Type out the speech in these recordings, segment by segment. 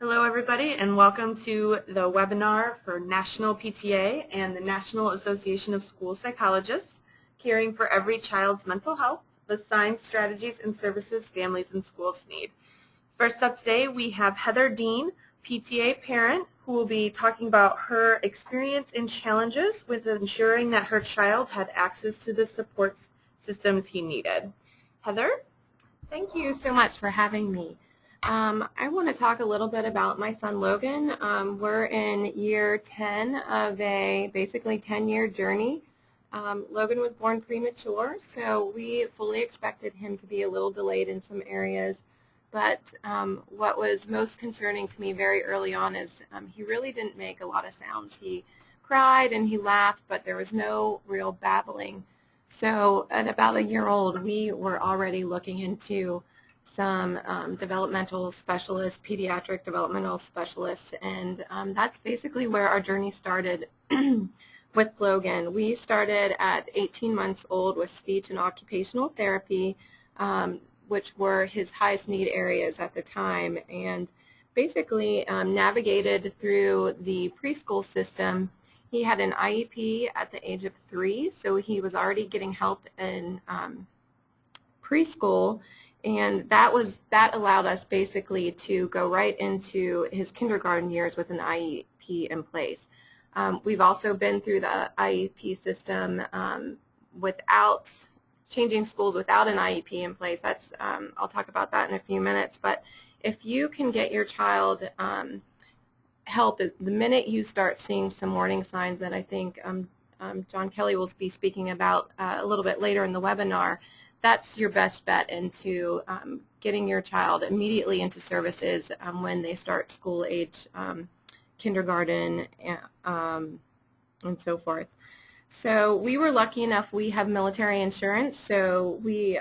Hello everybody and welcome to the webinar for National PTA and the National Association of School Psychologists, Caring for Every Child's Mental Health, the Signs, Strategies, and Services Families and Schools Need. First up today we have Heather Dean, PTA parent, who will be talking about her experience and challenges with ensuring that her child had access to the support systems he needed. Heather? Thank you so much for having me. I want to talk a little bit about my son Logan. We're in year 10 of a basically 10-year journey. Logan was born premature, so we fully expected him to be a little delayed in some areas. But what was most concerning to me very early on is he really didn't make a lot of sounds. He cried and he laughed, but there was no real babbling. So at about a year old, we were already looking into some developmental specialists, pediatric developmental specialists, and that's basically where our journey started with Logan. We started at 18 months old with speech and occupational therapy, which were his highest need areas at the time, and basically navigated through the preschool system. He had an IEP at the age of 3, so he was already getting help in preschool, and that allowed us basically to go right into his kindergarten years with an IEP in place. We've also been through the IEP system without changing schools without an IEP in place. That's I'll talk about that in a few minutes. But if you can get your child help the minute you start seeing some warning signs that I think John Kelly will be speaking about a little bit later in the webinar, that's your best bet into getting your child immediately into services when they start school age, kindergarten, and so forth. So we were lucky enough, we have military insurance, so we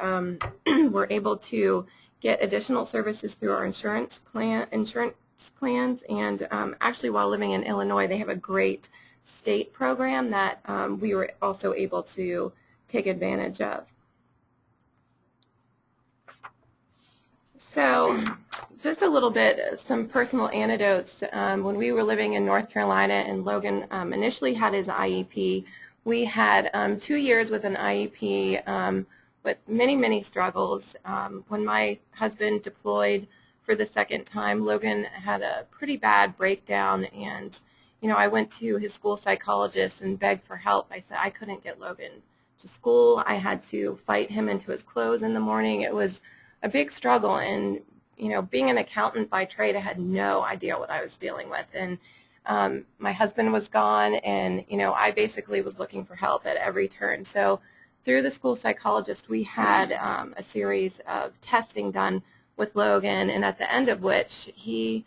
were able to get additional services through our insurance plans, and actually while living in Illinois they have a great state program that we were also able to take advantage of. So just a little bit, some personal anecdotes. When we were living in North Carolina and Logan initially had his IEP, we had 2 years with an IEP with many, many struggles. When my husband deployed for the second time, Logan had a pretty bad breakdown, and I went to his school psychologist and begged for help. I said I couldn't get Logan to school. I had to fight him into his clothes in the morning. It was a big struggle, and being an accountant by trade, I had no idea what I was dealing with, and my husband was gone, and I basically was looking for help at every turn. So through the school psychologist, we had a series of testing done with Logan, and at the end of which he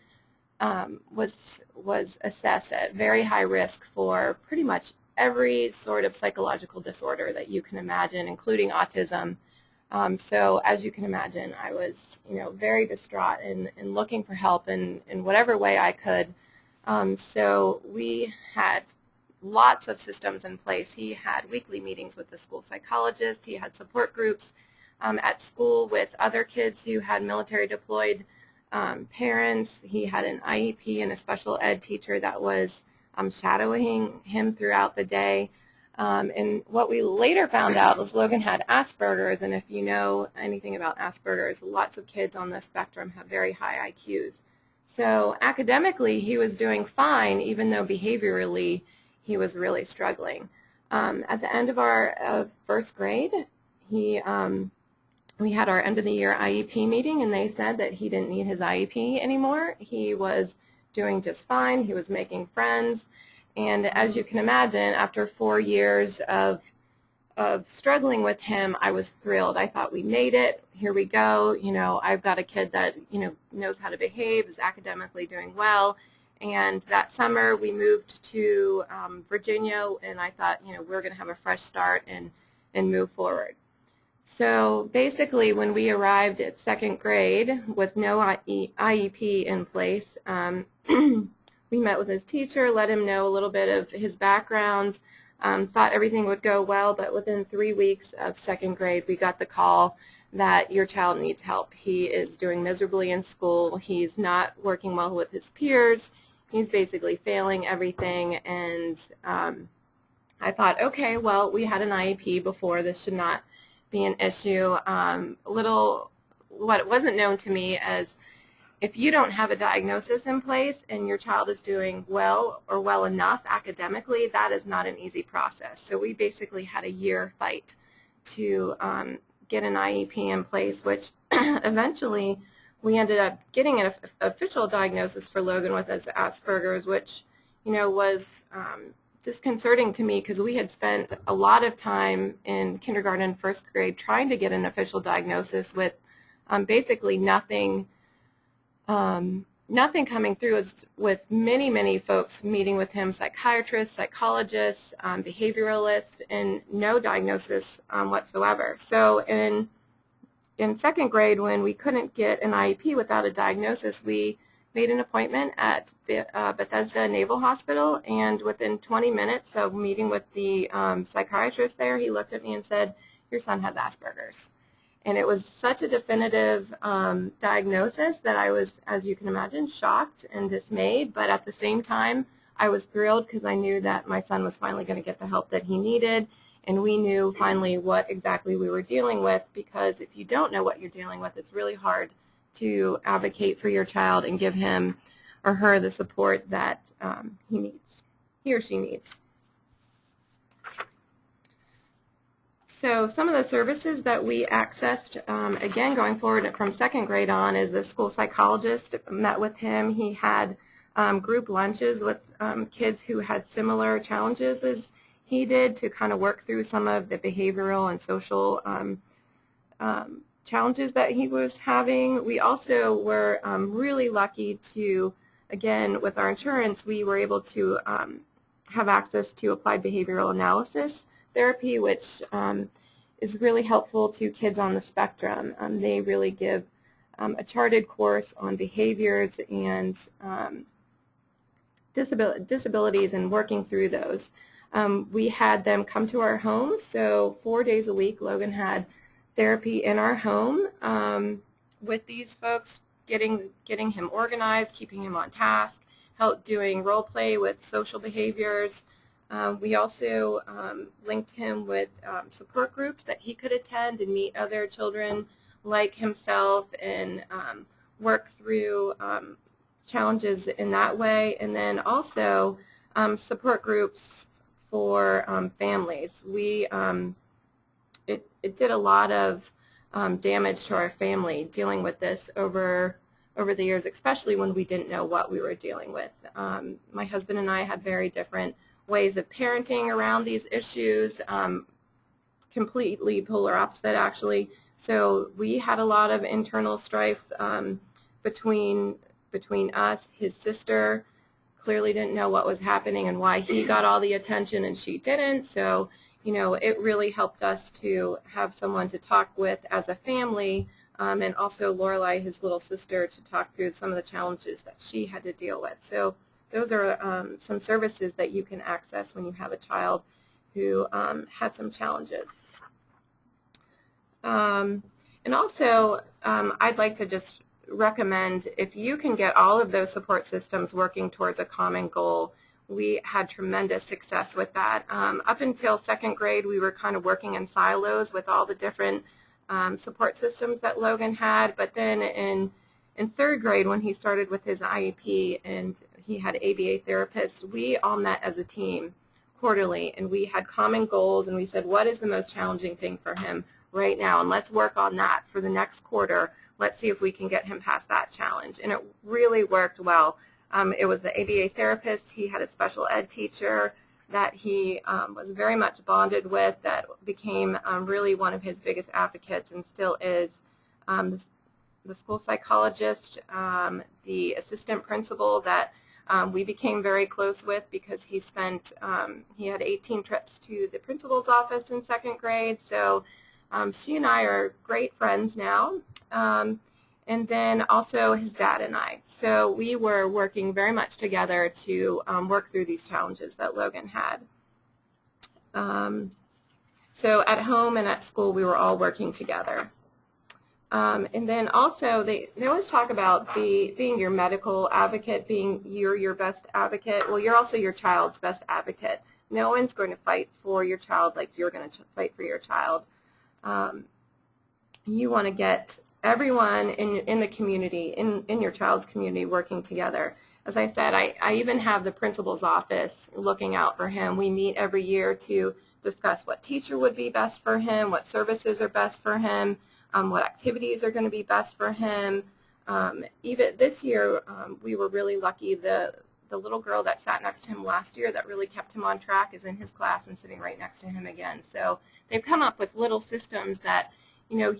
was assessed at very high risk for pretty much every sort of psychological disorder that you can imagine, including autism. So as you can imagine, I was very distraught and looking for help in whatever way I could. So we had lots of systems in place. He had weekly meetings with the school psychologist. He had support groups at school with other kids who had military deployed parents. He had an IEP and a special ed teacher that was shadowing him throughout the day. And what we later found out was Logan had Asperger's, and if you know anything about Asperger's, lots of kids on the spectrum have very high IQs. So academically he was doing fine, even though behaviorally he was really struggling. At the end of our first grade, we had our end of the year IEP meeting, and they said that he didn't need his IEP anymore. He was doing just fine. He was making friends. And as you can imagine, after 4 years of struggling with him, I was thrilled. I thought we made it. Here we go. I've got a kid that knows how to behave, is academically doing well. And that summer we moved to Virginia, and I thought we're going to have a fresh start and move forward. So basically, when we arrived at second grade with no IEP in place, we met with his teacher, let him know a little bit of his background, thought everything would go well, but within 3 weeks of second grade, we got the call that your child needs help. He is doing miserably in school. He's not working well with his peers. He's basically failing everything. And I thought, okay, well, we had an IEP before. This should not be an issue. What wasn't known to me as if you don't have a diagnosis in place and your child is doing well or well enough academically, that is not an easy process. So we basically had a year fight to get an IEP in place, which eventually we ended up getting an official diagnosis for Logan with his Asperger's, which was disconcerting to me because we had spent a lot of time in kindergarten and first grade trying to get an official diagnosis with basically nothing coming through, with many folks meeting with him, psychiatrists, psychologists, behavioralists, and no diagnosis whatsoever. So in second grade, when we couldn't get an IEP without a diagnosis, we made an appointment at Bethesda Naval Hospital, and within 20 minutes of meeting with the psychiatrist there, he looked at me and said, "Your son has Asperger's." And it was such a definitive diagnosis that I was, as you can imagine, shocked and dismayed. But at the same time, I was thrilled because I knew that my son was finally going to get the help that he needed. And we knew finally what exactly we were dealing with, because if you don't know what you're dealing with, it's really hard to advocate for your child and give him or her the support that he or she needs. So some of the services that we accessed, again, going forward from second grade on, is the school psychologist met with him. He had group lunches with kids who had similar challenges as he did to kind of work through some of the behavioral and social challenges that he was having. We also were really lucky to, again, with our insurance, we were able to have access to applied behavioral analysis therapy, which is really helpful to kids on the spectrum. They really give a charted course on behaviors and disabilities and working through those. We had them come to our home, so 4 days a week Logan had therapy in our home with these folks, getting him organized, keeping him on task, help doing role play with social behaviors. We also linked him with support groups that he could attend and meet other children like himself and work through challenges in that way. And then also support groups for families. It did a lot of damage to our family dealing with this over the years, especially when we didn't know what we were dealing with. My husband and I had very different ways of parenting around these issues, completely polar opposite actually. So we had a lot of internal strife between us. His sister clearly didn't know what was happening and why he got all the attention and she didn't. So it really helped us to have someone to talk with as a family, and also Lorelei, his little sister, to talk through some of the challenges that she had to deal with. So those are some services that you can access when you have a child who has some challenges. And also, I'd like to just recommend, if you can get all of those support systems working towards a common goal, we had tremendous success with that. Up until second grade, we were kind of working in silos with all the different support systems that Logan had, but then in third grade, when he started with his IEP and he had ABA therapists, we all met as a team quarterly, and we had common goals, and we said, what is the most challenging thing for him right now, and let's work on that for the next quarter. Let's see if we can get him past that challenge. And it really worked well. It was the ABA therapist. He had a special ed teacher that he was very much bonded with, that became really one of his biggest advocates and still is. The school psychologist, the assistant principal that we became very close with, because he had 18 trips to the principal's office in second grade. So she and I are great friends now. And then also his dad and I. So we were working very much together to work through these challenges that Logan had. So at home and at school, we were all working together. And then also they always talk about being your medical advocate, being your best advocate. Well, you're also your child's best advocate. No one's going to fight for your child like you're going to fight for your child. You want to get everyone in the community, in your child's community, working together. As I said, I even have the principal's office looking out for him. We meet every year to discuss what teacher would be best for him, what services are best for him, what activities are going to be best for him. Even this year, we were really lucky. The little girl that sat next to him last year that really kept him on track is in his class and sitting right next to him again. So they've come up with little systems that, you know,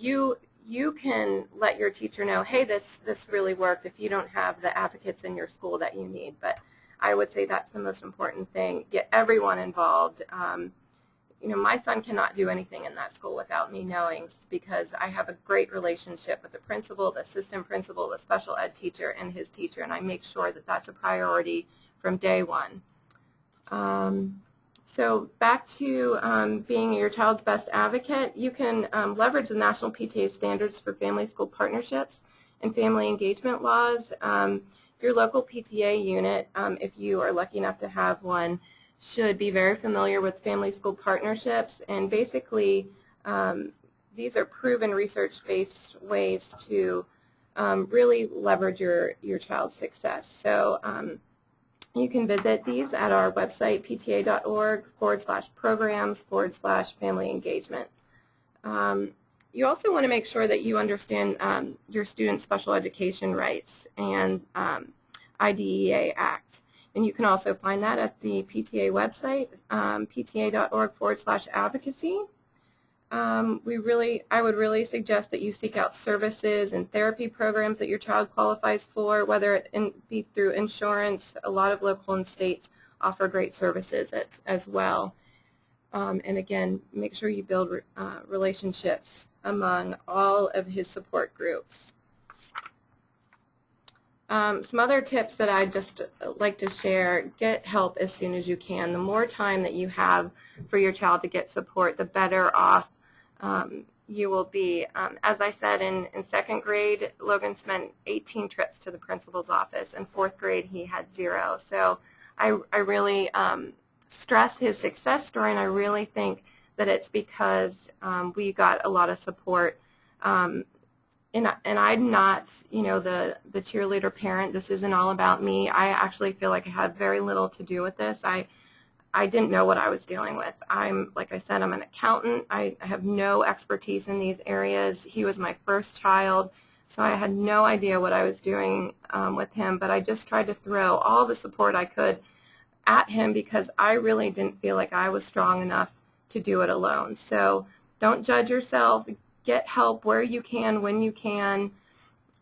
you can let your teacher know, hey, this really worked if you don't have the advocates in your school that you need. But I would say that's the most important thing. Get everyone involved. You know, my son cannot do anything in that school without me knowing, because I have a great relationship with the principal, the assistant principal, the special ed teacher, and his teacher, and I make sure that that's a priority from day one. So back to being your child's best advocate, you can leverage the National PTA Standards for Family School Partnerships and Family Engagement Laws. Your local PTA unit, if you are lucky enough to have one, should be very familiar with family school partnerships, and basically these are proven research-based ways to really leverage your child's success. So you can visit these at our website, pta.org/programs/family engagement. You also want to make sure that you understand your students' special education rights and IDEA Act. And you can also find that at the PTA website, pta.org/advocacy. I would really suggest that you seek out services and therapy programs that your child qualifies for, whether it be through insurance. A lot of local and states offer great services as well. And again, make sure you build relationships among all of his support groups. Some other tips that I'd just like to share: get help as soon as you can. The more time that you have for your child to get support, the better off you will be. As I said, in second grade, Logan spent 18 trips to the principal's office. In fourth grade, he had 0. So I really stress his success story, and I really think that it's because we got a lot of support. And I'm not, you know, the cheerleader parent. This isn't all about me. I actually feel like I had very little to do with this. I didn't know what I was dealing with. Like I said, I'm an accountant. I have no expertise in these areas. He was my first child, so I had no idea what I was doing with him. But I just tried to throw all the support I could at him because I really didn't feel like I was strong enough to do it alone. So don't judge yourself. Get help where you can, when you can.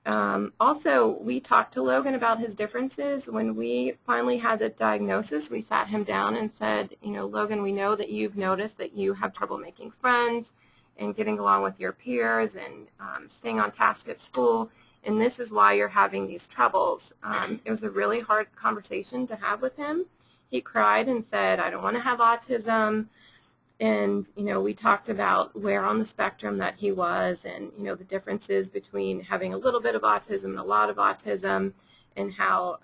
Also, we talked to Logan about his differences. When we finally had the diagnosis, we sat him down and said, you know, Logan, we know that you've noticed that you have trouble making friends and getting along with your peers and staying on task at school, and this is why you're having these troubles. It was a really hard conversation to have with him. He cried and said, I don't want to have autism. And, you know, we talked about where on the spectrum that he was, and, you know, the differences between having a little bit of autism and a lot of autism, and how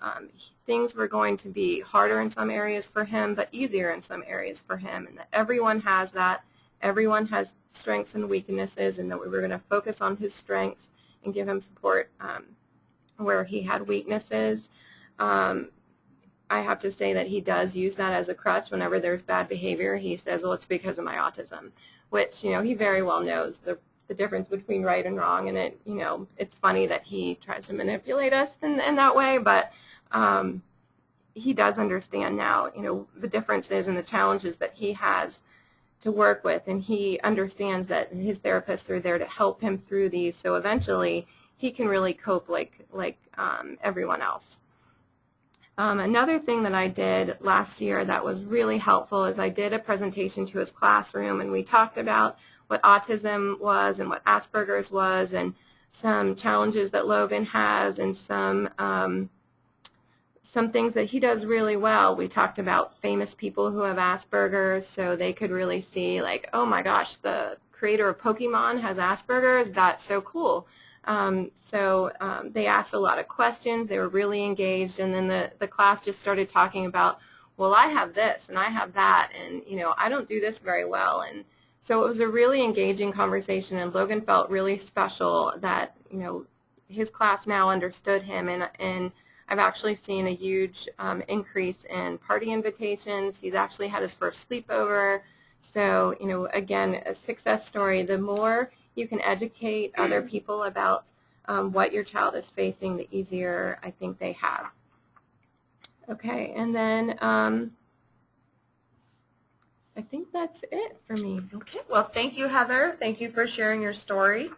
things were going to be harder in some areas for him but easier in some areas for him, and that everyone has that. Everyone has strengths and weaknesses, and that we were going to focus on his strengths and give him support where he had weaknesses. I have to say that he does use that as a crutch whenever there's bad behavior. He says, well, it's because of my autism, which, you know, he very well knows the difference between right and wrong, and it, you know, it's funny that he tries to manipulate us in that way, but he does understand now, you know, the differences and the challenges that he has to work with, and he understands that his therapists are there to help him through these, so eventually he can really cope like everyone else. Another thing that I did last year that was really helpful is I did a presentation to his classroom, and we talked about what autism was and what Asperger's was, and some challenges that Logan has, and some things that he does really well. We talked about famous people who have Asperger's, so they could really see, like, oh my gosh, the creator of Pokemon has Asperger's. That's so cool. They asked a lot of questions. They were really engaged, and then the class just started talking about, well, I have this and I have that, and I don't do this very well. And so it was a really engaging conversation, and Logan felt really special that his class now understood him, and I've actually seen a huge increase in party invitations. He's actually had his first sleepover. So, again, a success story. The more you can educate other people about what your child is facing, the easier I think they have. Okay, and then I think that's it for me. Okay, well, thank you, Heather. Thank you for sharing your story.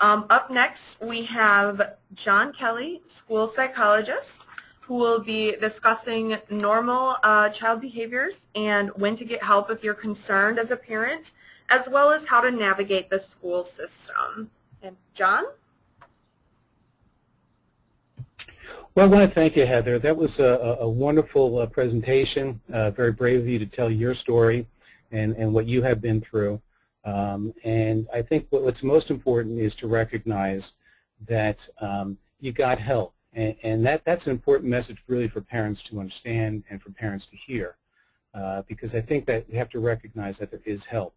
Up next, we have John Kelly, school psychologist, who will be discussing normal child behaviors and when to get help if you're concerned as a parent, as well as how to navigate the school system. And John? Well, I want to thank you, Heather. That was a wonderful presentation. Very brave of you to tell your story and what you have been through. And I think what's most important is to recognize that you got help. And that's an important message really for parents to understand and for parents to hear. Because I think that you have to recognize that there is help.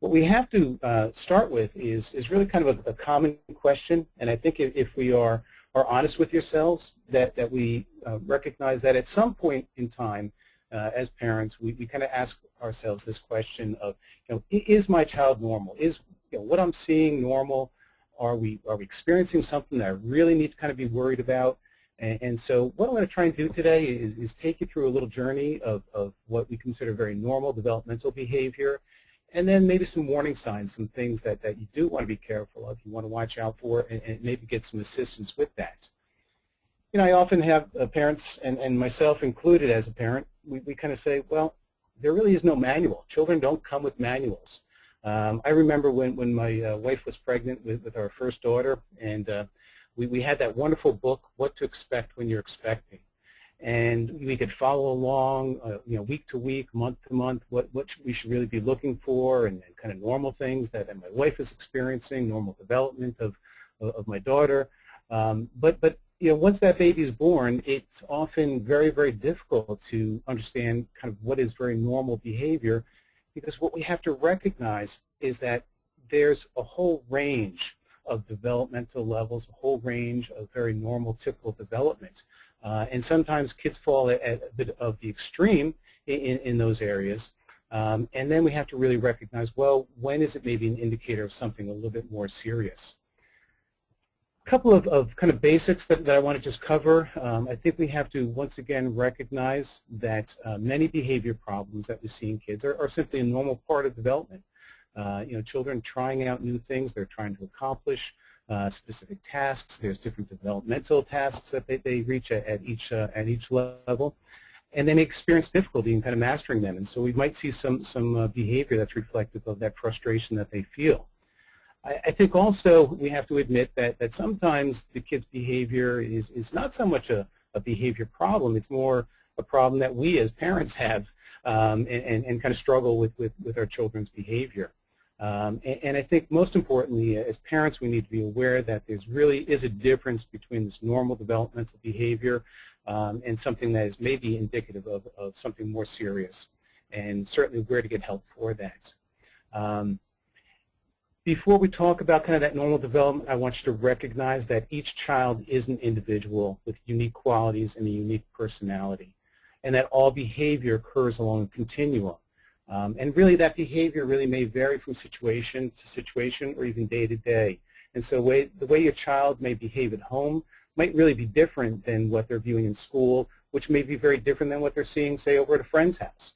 What we have to start with is really kind of a common question. And I think if we are honest with yourselves, that we recognize that at some point in time, as parents, we kind of ask ourselves this question of, is my child normal? Is what I'm seeing normal? Are we experiencing something that I really need to kind of be worried about? And so what I'm going to try and do today is take you through a little journey of what we consider very normal developmental behavior, and then maybe some warning signs, some things that you do want to be careful of, you want to watch out for, and maybe get some assistance with that. I often have parents, and myself included as a parent, we kind of say, well, there really is no manual. Children don't come with manuals. I remember when my wife was pregnant with our first daughter, and we had that wonderful book, What to Expect When You're Expecting. And we could follow along, week to week, month to month, what we should really be looking for, and kind of normal things that my wife is experiencing, normal development of my daughter. But once that baby is born, it's often very, very difficult to understand kind of what is very normal behavior, because what we have to recognize is that there's a whole range of developmental levels, a whole range of very normal, typical development. And sometimes kids fall at a bit of the extreme in those areas. And then we have to really recognize, well, when is it maybe an indicator of something a little bit more serious? A couple of kind of basics that I want to just cover. I think we have to once again recognize that many behavior problems that we see in kids are simply a normal part of development. Children trying out new things they're trying to accomplish, specific tasks. There's different developmental tasks that they reach at each level, and then they experience difficulty in kind of mastering them. And so we might see some behavior that's reflective of that frustration that they feel. I think also we have to admit that sometimes the kid's behavior is not so much a behavior problem. It's more a problem that we as parents have and kind of struggle with our children's behavior. And I think most importantly, as parents, we need to be aware that there really is a difference between this normal developmental behavior and something that is maybe indicative of something more serious, and certainly where to get help for that. Before we talk about kind of that normal development, I want you to recognize that each child is an individual with unique qualities and a unique personality, and that all behavior occurs along a continuum. And really that behavior really may vary from situation to situation or even day to day. And so the way your child may behave at home might really be different than what they're viewing in school, which may be very different than what they're seeing, say, over at a friend's house.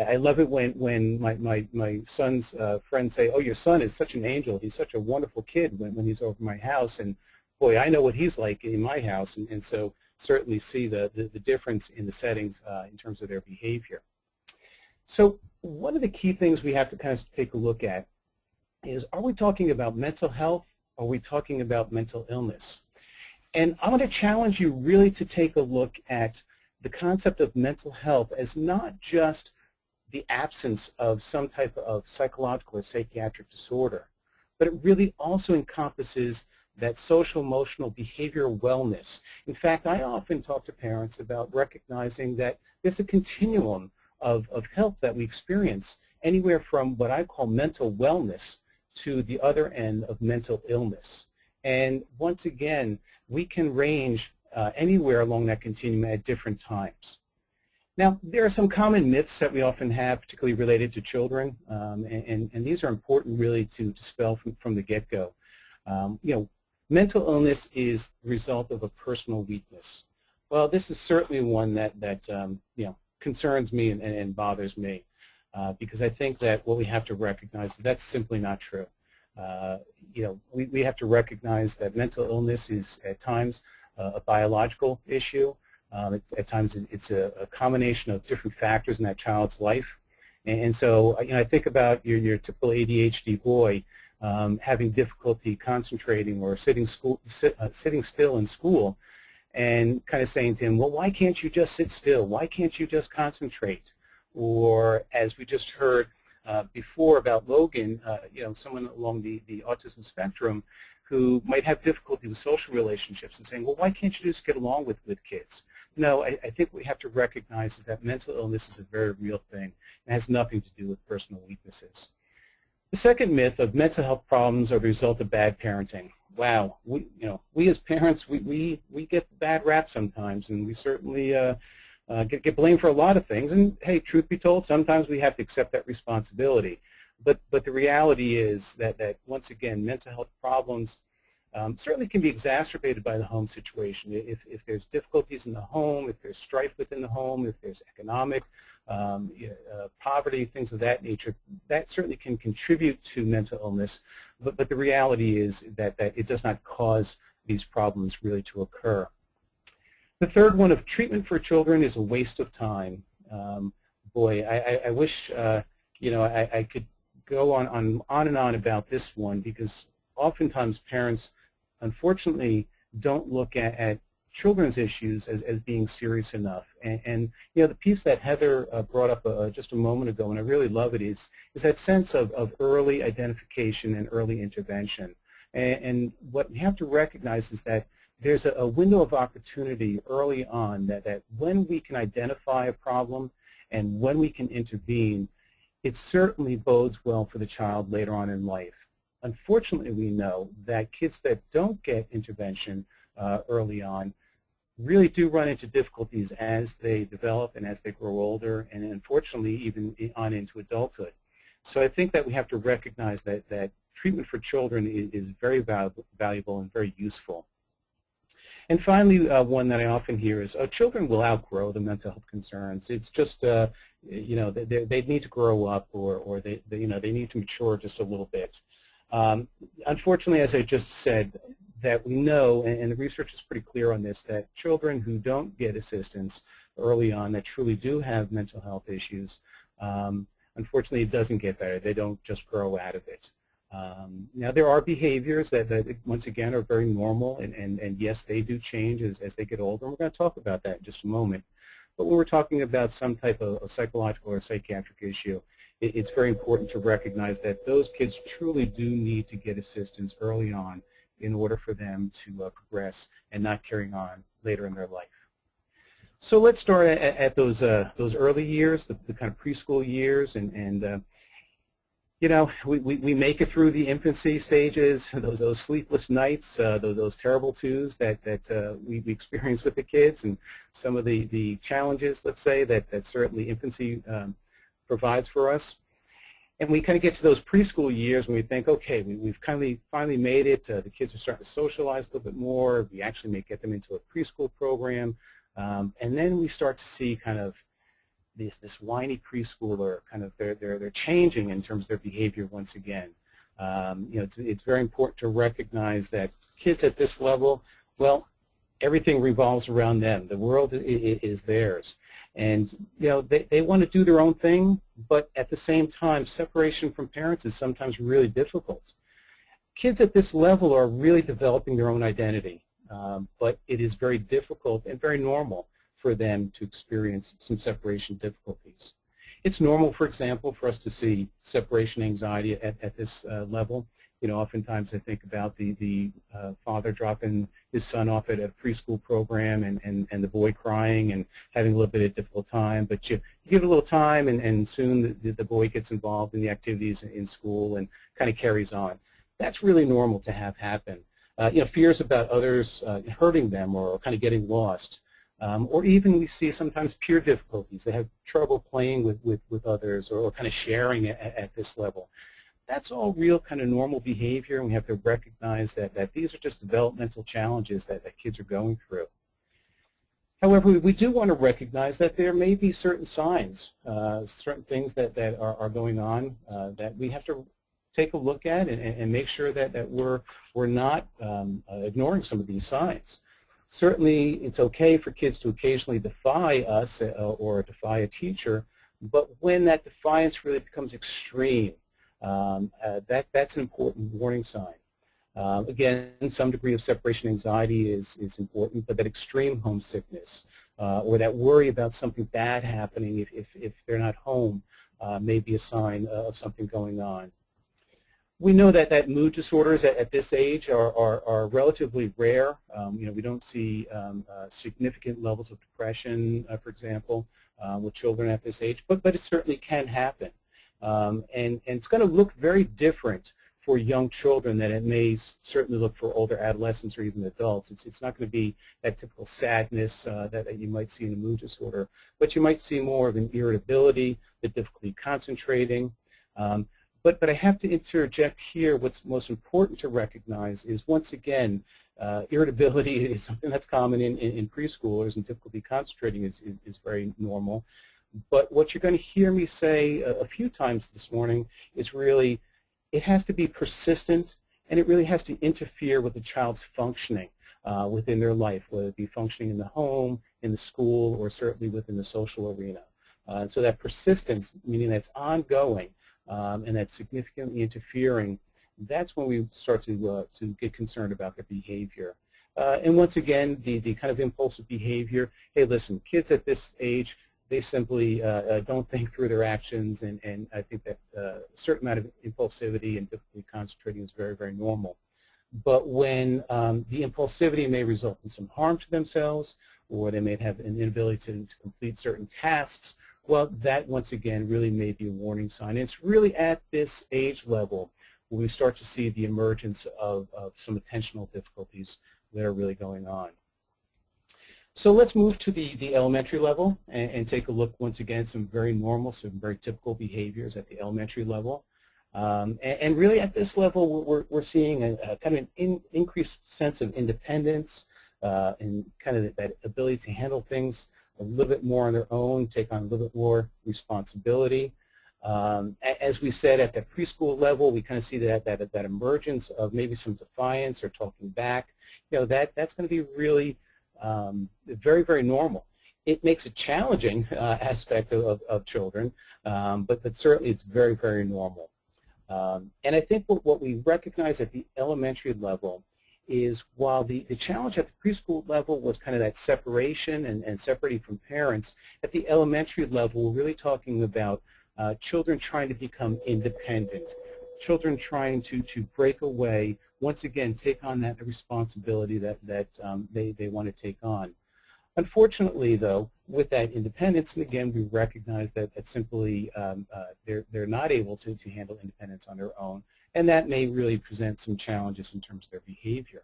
I love it when my son's friends say, oh, your son is such an angel. He's such a wonderful kid when he's over my house. And boy, I know what he's like in my house. And so certainly see the difference in the settings in terms of their behavior. So one of the key things we have to kind of take a look at is, are we talking about mental health, or are we talking about mental illness? And I'm going to challenge you really to take a look at the concept of mental health as not just the absence of some type of psychological or psychiatric disorder, but it really also encompasses that social, emotional, behavioral wellness. In fact, I often talk to parents about recognizing that there's a continuum of health that we experience, anywhere from what I call mental wellness to the other end of mental illness. And once again, we can range anywhere along that continuum at different times. Now, there are some common myths that we often have, particularly related to children, and these are important really to dispel from the get-go. Mental illness is the result of a personal weakness. Well, this is certainly one that concerns me and bothers me, because I think that what we have to recognize is that's simply not true. We have to recognize that mental illness is at times a biological issue. At times it's a combination of different factors in that child's life. And so I think about your typical ADHD boy having difficulty concentrating or sitting still in school, and kind of saying to him, well, why can't you just sit still? Why can't you just concentrate? Or as we just heard before about Logan, someone along the autism spectrum who might have difficulty with social relationships, and saying, well, why can't you just get along with kids? No, I think what we have to recognize is that mental illness is a very real thing. It has nothing to do with personal weaknesses. The second myth of mental health problems are the result of bad parenting. Wow, we as parents, we get bad rap sometimes, and we certainly get blamed for a lot of things. And hey, truth be told, sometimes we have to accept that responsibility. But the reality is that once again, mental health problems certainly can be exacerbated by the home situation. If there's difficulties in the home, if there's strife within the home, if there's economic poverty, things of that nature, that certainly can contribute to mental illness. But the reality is that it does not cause these problems really to occur. The third one of treatment for children is a waste of time. Boy, I wish I could go on and on about this one, because oftentimes parents unfortunately don't look at children's issues as being serious enough. And the piece that Heather brought up just a moment ago, and I really love it, is that sense of early identification and early intervention. And what we have to recognize is that there's a window of opportunity early on that when we can identify a problem and when we can intervene, it certainly bodes well for the child later on in life. Unfortunately, we know that kids that don't get intervention early on really do run into difficulties as they develop and as they grow older, and unfortunately even on into adulthood. So I think that we have to recognize that treatment for children is very valuable and very useful. And finally, one that I often hear is, children will outgrow the mental health concerns. It's just, they need to grow up, or they need to mature just a little bit. Unfortunately, as I just said, that we know, and the research is pretty clear on this, that children who don't get assistance early on that truly do have mental health issues, unfortunately it doesn't get better. They don't just grow out of it. Now, there are behaviors that once again are very normal, and yes, they do change as they get older, and we're going to talk about that in just a moment. But when we're talking about some type of psychological or psychiatric issue, it's very important to recognize that those kids truly do need to get assistance early on in order for them to progress and not carrying on later in their life. So let's start at those early years, the kind of preschool years, and we make it through the infancy stages, those sleepless nights, those terrible twos that we experience with the kids, and some of the challenges, let's say, that certainly infancy provides for us. And we kind of get to those preschool years when we think, okay, we've finally made it. The kids are starting to socialize a little bit more. We actually may get them into a preschool program. And then we start to see kind of this whiny preschooler, kind of they're changing in terms of their behavior once again. It's very important to recognize that kids at this level, well, everything revolves around them. The world is theirs. And they want to do their own thing, but at the same time, separation from parents is sometimes really difficult. Kids at this level are really developing their own identity, but it is very difficult and very normal for them to experience some separation difficulties. It's normal, for example, for us to see separation anxiety at this level. Oftentimes I think about the father dropping his son off at a preschool program and the boy crying and having a little bit of a difficult time. But you give it a little time, and soon the boy gets involved in the activities in school and kind of carries on. That's really normal to have happen. Fears about others hurting them or kind of getting lost. Or even we see sometimes peer difficulties. They have trouble playing with others or kind of sharing at this level. That's all real kind of normal behavior, and we have to recognize that these are just developmental challenges that kids are going through. However, we do want to recognize that there may be certain signs, certain things that are going on that we have to take a look at and make sure that we're not ignoring some of these signs. Certainly, it's okay for kids to occasionally defy us or defy a teacher, but when that defiance really becomes extreme, that's an important warning sign. Again, some degree of separation anxiety is important, but that extreme homesickness or that worry about something bad happening if they're not home may be a sign of something going on. We know that mood disorders at this age are relatively rare. We don't see significant levels of depression, for example, with children at this age, but it certainly can happen. And it's going to look very different for young children than it may certainly look for older adolescents or even adults. It's not going to be that typical sadness that you might see in a mood disorder, but you might see more of an irritability, the difficulty concentrating. But I have to interject here. What's most important to recognize is, once again, irritability is something that's common in preschoolers, and difficulty concentrating is very normal. But what you're going to hear me say a few times this morning is really, it has to be persistent, and it really has to interfere with the child's functioning within their life, whether it be functioning in the home, in the school, or certainly within the social arena. So that persistence, meaning that's ongoing, and that's significantly interfering, that's when we start to get concerned about their behavior. And once again, the kind of impulsive behavior, hey, listen, kids at this age, they simply don't think through their actions, and I think that a certain amount of impulsivity and difficulty concentrating is very, very normal. But when the impulsivity may result in some harm to themselves, or they may have an inability to complete certain tasks, well, that once again really may be a warning sign. And it's really at this age level when we start to see the emergence of some attentional difficulties that are really going on. So let's move to the elementary level and take a look once again at some very normal, some very typical behaviors at the elementary level. And really at this level we're seeing a kind of an increased sense of independence and kind of that ability to handle things a little bit more on their own, take on a little bit more responsibility. As we said, at the preschool level, we kind of see that emergence of maybe some defiance or talking back. That's going to be really very, very normal. It makes a challenging aspect of children, but certainly it's very, very normal. And I think what we recognize at the elementary level is, while the challenge at the preschool level was kind of that separation and separating from parents, at the elementary level we're really talking about children trying to become independent, children trying to break away, once again take on that responsibility that they want to take on. Unfortunately, though, with that independence, and again we recognize that simply they're not able to handle independence on their own, and that may really present some challenges in terms of their behavior.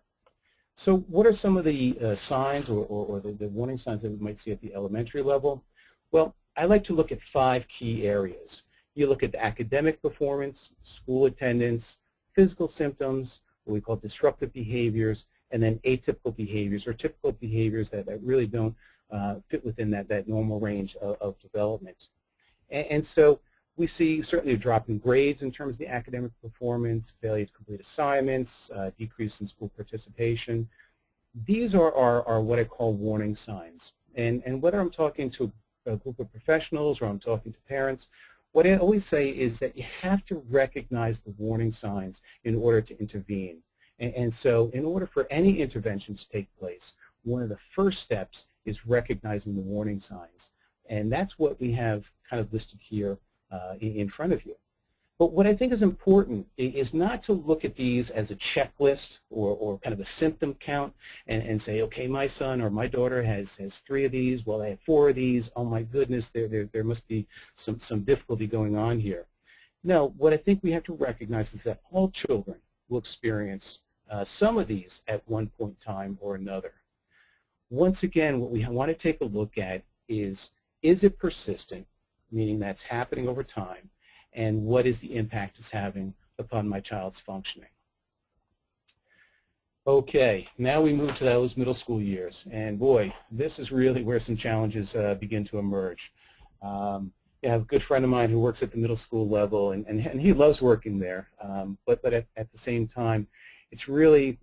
So what are some of the signs or the warning signs that we might see at the elementary level? Well, I like to look at 5 key areas. You look at academic performance, school attendance, physical symptoms, what we call disruptive behaviors, and then atypical behaviors or typical behaviors that really don't fit within that normal range of development. And so we see certainly a drop in grades in terms of the academic performance, failure to complete assignments, decrease in school participation. These are what I call warning signs. And whether I'm talking to a group of professionals or I'm talking to parents, what I always say is that you have to recognize the warning signs in order to intervene. And so in order for any intervention to take place, one of the first steps is recognizing the warning signs. And that's what we have kind of listed here in front of you. But what I think is important is not to look at these as a checklist or kind of a symptom count and say, okay, my son or my daughter has 3 of these, well, I have 4 of these, oh my goodness, there must be some difficulty going on here. No, what I think we have to recognize is that all children will experience some of these at one point in time or another. Once again, what we want to take a look at is it persistent, meaning that's happening over time, and what is the impact it's having upon my child's functioning. Okay, now we move to those middle school years, and boy, this is really where some challenges begin to emerge. I have a good friend of mine who works at the middle school level, and he loves working there, but at the same time, it's really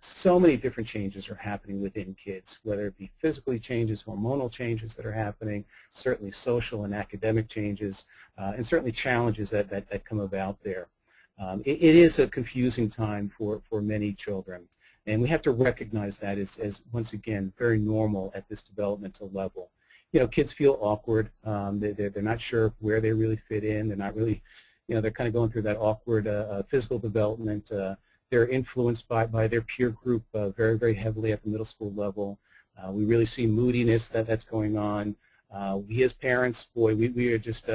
so many different changes are happening within kids, whether it be physically changes, hormonal changes that are happening, certainly social and academic changes, and certainly challenges that come about there. It is a confusing time for many children, and we have to recognize that as once again, very normal at this developmental level. You know, kids feel awkward. They're not sure where they really fit in. They're not really, you know, they're kind of going through that awkward physical development. They're influenced by their peer group very, very heavily at the middle school level. We really see moodiness that's going on. We as parents, boy, we are just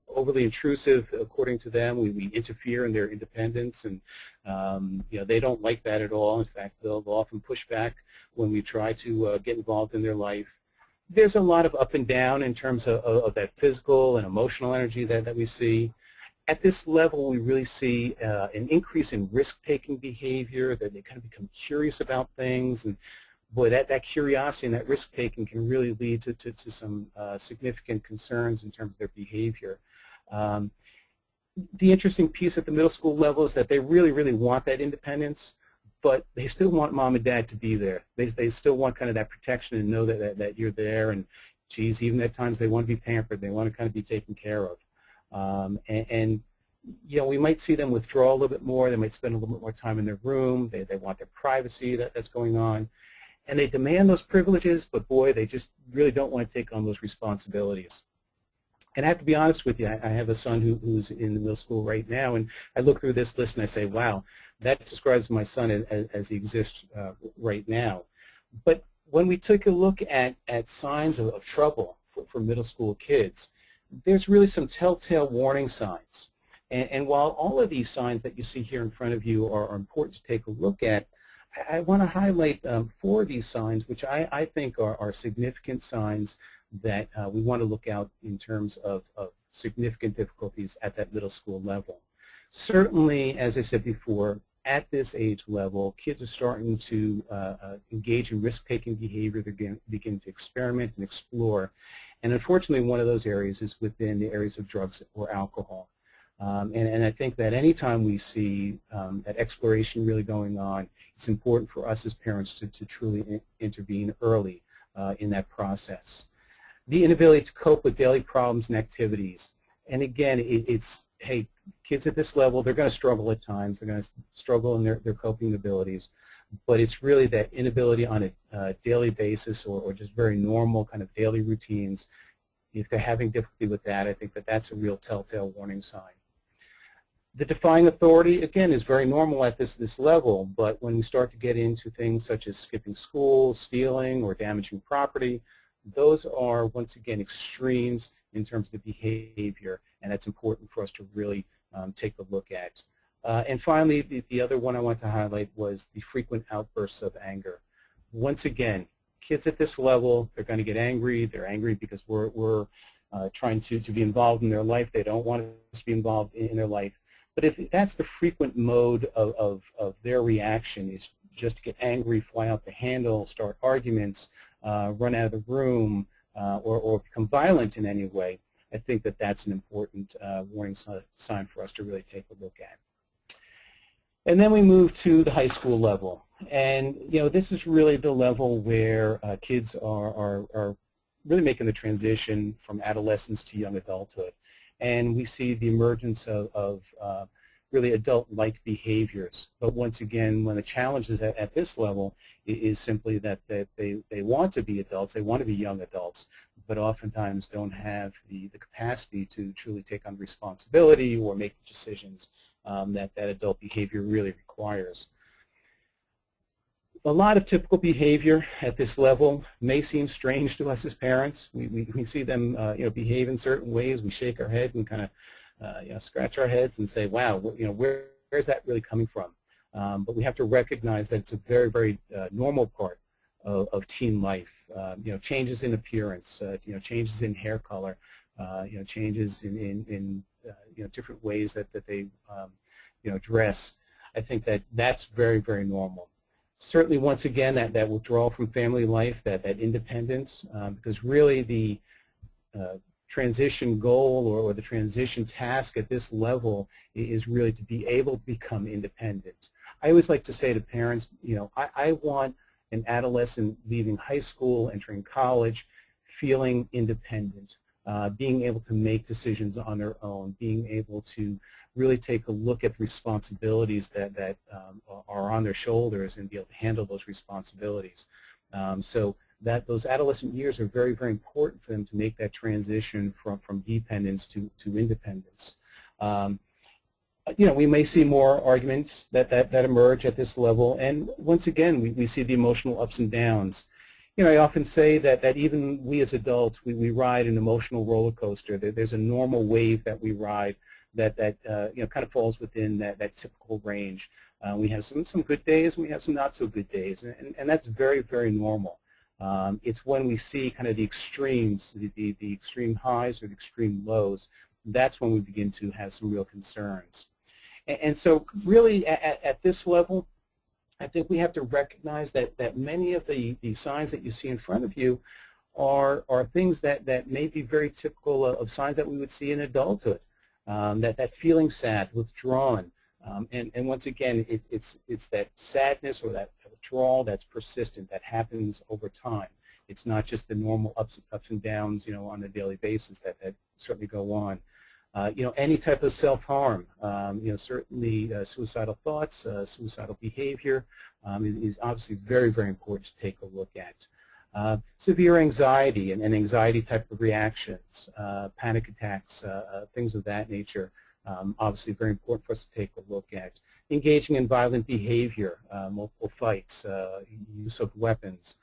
overly intrusive according to them. We interfere in their independence, and you know, they don't like that at all. In fact, they'll often push back when we try to get involved in their life. There's a lot of up and down in terms of that physical and emotional energy that we see. At this level, we really see an increase in risk-taking behavior, that they kind of become curious about things, and boy, that curiosity and that risk-taking can really lead to some significant concerns in terms of their behavior. The interesting piece at the middle school level is that they really, really want that independence, but they still want mom and dad to be there. They still want kind of that protection and know that you're there, and geez, even at times they want to be pampered, they want to kind of be taken care of. And you know, we might see them withdraw a little bit more. They might spend a little bit more time in their room. They want their privacy that's going on. And they demand those privileges, but boy, they just really don't want to take on those responsibilities. And I have to be honest with you, I have a son who's in the middle school right now, and I look through this list and I say, wow, that describes my son as he exists right now. But when we took a look at signs of trouble for middle school kids, there's really some telltale warning signs. And while all of these signs that you see here in front of you are important to take a look at, I want to highlight 4 of these signs, which I think are significant signs that we want to look out in terms of significant difficulties at that middle school level. Certainly, as I said before, at this age level, kids are starting to engage in risk-taking behavior. They begin to experiment and explore. And unfortunately, one of those areas is within the areas of drugs or alcohol. And I think that anytime we see that exploration really going on, it's important for us as parents to truly intervene early in that process. The inability to cope with daily problems and activities. And again, it's, hey, kids at this level, they're going to struggle at times. They're going to struggle in their coping abilities. But it's really that inability on a daily basis or just very normal kind of daily routines. If they're having difficulty with that, I think that's a real telltale warning sign. The defying authority, again, is very normal at this level, but when we start to get into things such as skipping school, stealing, or damaging property, those are, once again, extremes in terms of the behavior, and that's important for us to really take a look at. And finally, the other one I want to highlight was the frequent outbursts of anger. Once again, kids at this level, they're going to get angry. They're angry because we're trying to be involved in their life. They don't want us to be involved in their life. But if that's the frequent mode of their reaction, is just to get angry, fly out the handle, start arguments, run out of the room, or become violent in any way, I think that's an important warning sign for us to really take a look at. And then we move to the high school level. And, you know, this is really the level where kids are really making the transition from adolescence to young adulthood. And we see the emergence of really adult-like behaviors. But once again, when the challenge is at this level is simply that they want to be adults, they want to be young adults, but oftentimes don't have the capacity to truly take on responsibility or make decisions that adult behavior really requires. A lot of typical behavior at this level may seem strange to us as parents. We see them behave in certain ways. We shake our head and kind of scratch our heads and say, wow, where's that really coming from? But we have to recognize that it's a very, very normal part of teen life. Changes in appearance, changes in hair color, changes in different ways that they dress. I think that's very, very normal. Certainly, once again, that withdrawal from family life, that independence, because really the transition goal or the transition task at this level is really to be able to become independent. I always like to say to parents, I want an adolescent leaving high school, entering college, feeling independent, being able to make decisions on their own, being able to really take a look at responsibilities that are on their shoulders and be able to handle those responsibilities. So that those adolescent years are very, very important for them to make that transition from dependence to independence. We may see more arguments that emerge at this level, and once again, we see the emotional ups and downs. I often say that even we as adults, we ride an emotional roller coaster. There's a normal wave that we ride that kind of falls within that typical range. We have some good days, and we have some not so good days, and that's very, very normal. It's when we see kind of the extremes, the extreme highs or the extreme lows, that's when we begin to have some real concerns. And so really at this level, I think we have to recognize that many of the signs that you see in front of you are things that may be very typical of signs that we would see in adulthood. That feeling sad, withdrawn, and once again, it's that sadness or that withdrawal that's persistent, that happens over time. It's not just the normal ups and downs, on a daily basis that certainly go on. Any type of self-harm, certainly suicidal thoughts, suicidal behavior is obviously very, very important to take a look at. Severe anxiety and anxiety type of reactions, panic attacks, things of that nature, obviously very important for us to take a look at. Engaging in violent behavior, multiple fights, use of weapons,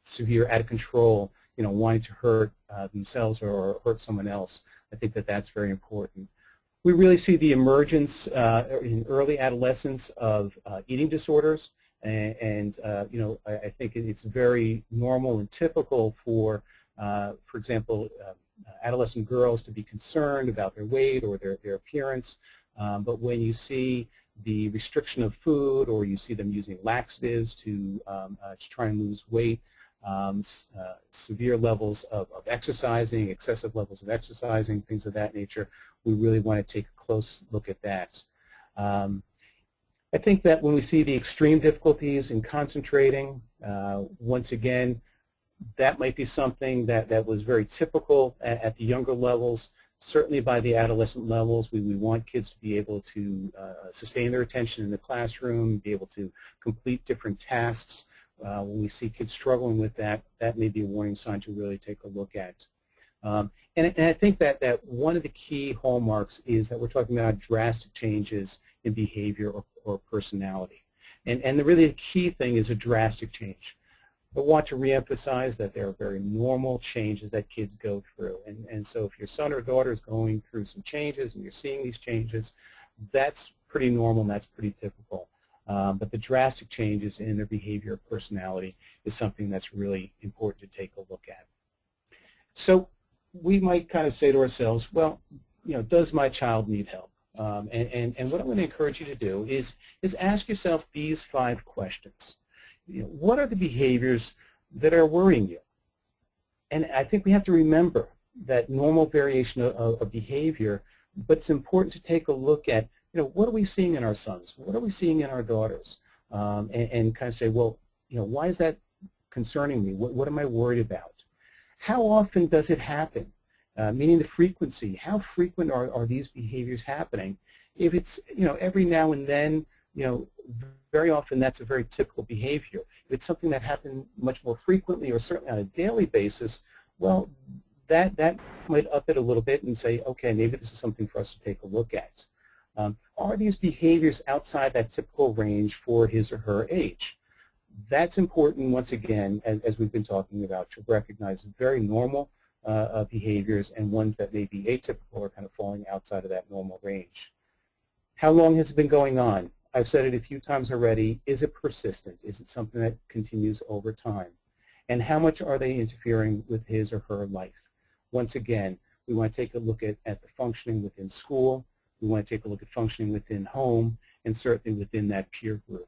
severe out of control, wanting to hurt themselves or hurt someone else. I think that's very important. We really see the emergence in early adolescence of eating disorders, and I think it's very normal and typical for example, adolescent girls to be concerned about their weight or their appearance, but when you see the restriction of food or you see them using laxatives to try and lose weight, severe levels of exercising, excessive levels of exercising, things of that nature, we really want to take a close look at that. I think that when we see the extreme difficulties in concentrating, once again, that might be something that was very typical at the younger levels. Certainly by the adolescent levels, we want kids to be able to sustain their attention in the classroom, be able to complete different tasks. When we see kids struggling with that may be a warning sign to really take a look at. And I think that one of the key hallmarks is that we're talking about drastic changes in behavior or personality. And really the key thing is a drastic change. I want to reemphasize that there are very normal changes that kids go through. And so if your son or daughter is going through some changes and you're seeing these changes, that's pretty normal and that's pretty typical. But the drastic changes in their behavior or personality is something that's really important to take a look at. So we might kind of say to ourselves, well, does my child need help? And what I'm going to encourage you to do is ask yourself these 5 questions. What are the behaviors that are worrying you? And I think we have to remember that normal variation of behavior, but it's important to take a look at, what are we seeing in our sons? What are we seeing in our daughters? And kind of say, well, why is that concerning me? What am I worried about? How often does it happen? Meaning the frequency. How frequent are these behaviors happening? If it's, every now and then, very often that's a very typical behavior. If it's something that happened much more frequently or certainly on a daily basis, well, that might up it a little bit and say, okay, maybe this is something for us to take a look at. Are these behaviors outside that typical range for his or her age? That's important, once again, as we've been talking about, to recognize very normal behaviors and ones that may be atypical or kind of falling outside of that normal range. How long has it been going on? I've said it a few times already. Is it persistent? Is it something that continues over time? And how much are they interfering with his or her life? Once again, we want to take a look at the functioning within school. We want to take a look at functioning within home, and certainly within that peer group.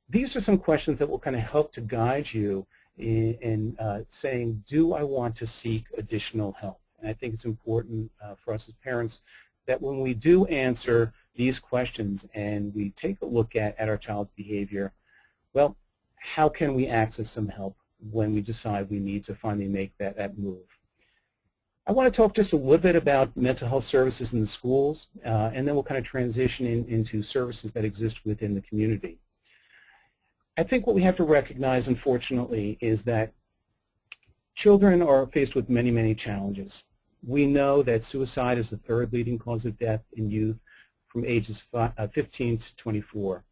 These are some questions that will kind of help to guide you in saying, do I want to seek additional help? And I think it's important for us as parents that when we do answer these questions and we take a look at our child's behavior, well, how can we access some help when we decide we need to finally make that move? I want to talk just a little bit about mental health services in the schools, and then we'll kind of transition into services that exist within the community. I think what we have to recognize, unfortunately, is that children are faced with many, many challenges. We know that suicide is the third leading cause of death in youth from ages 15 to 24.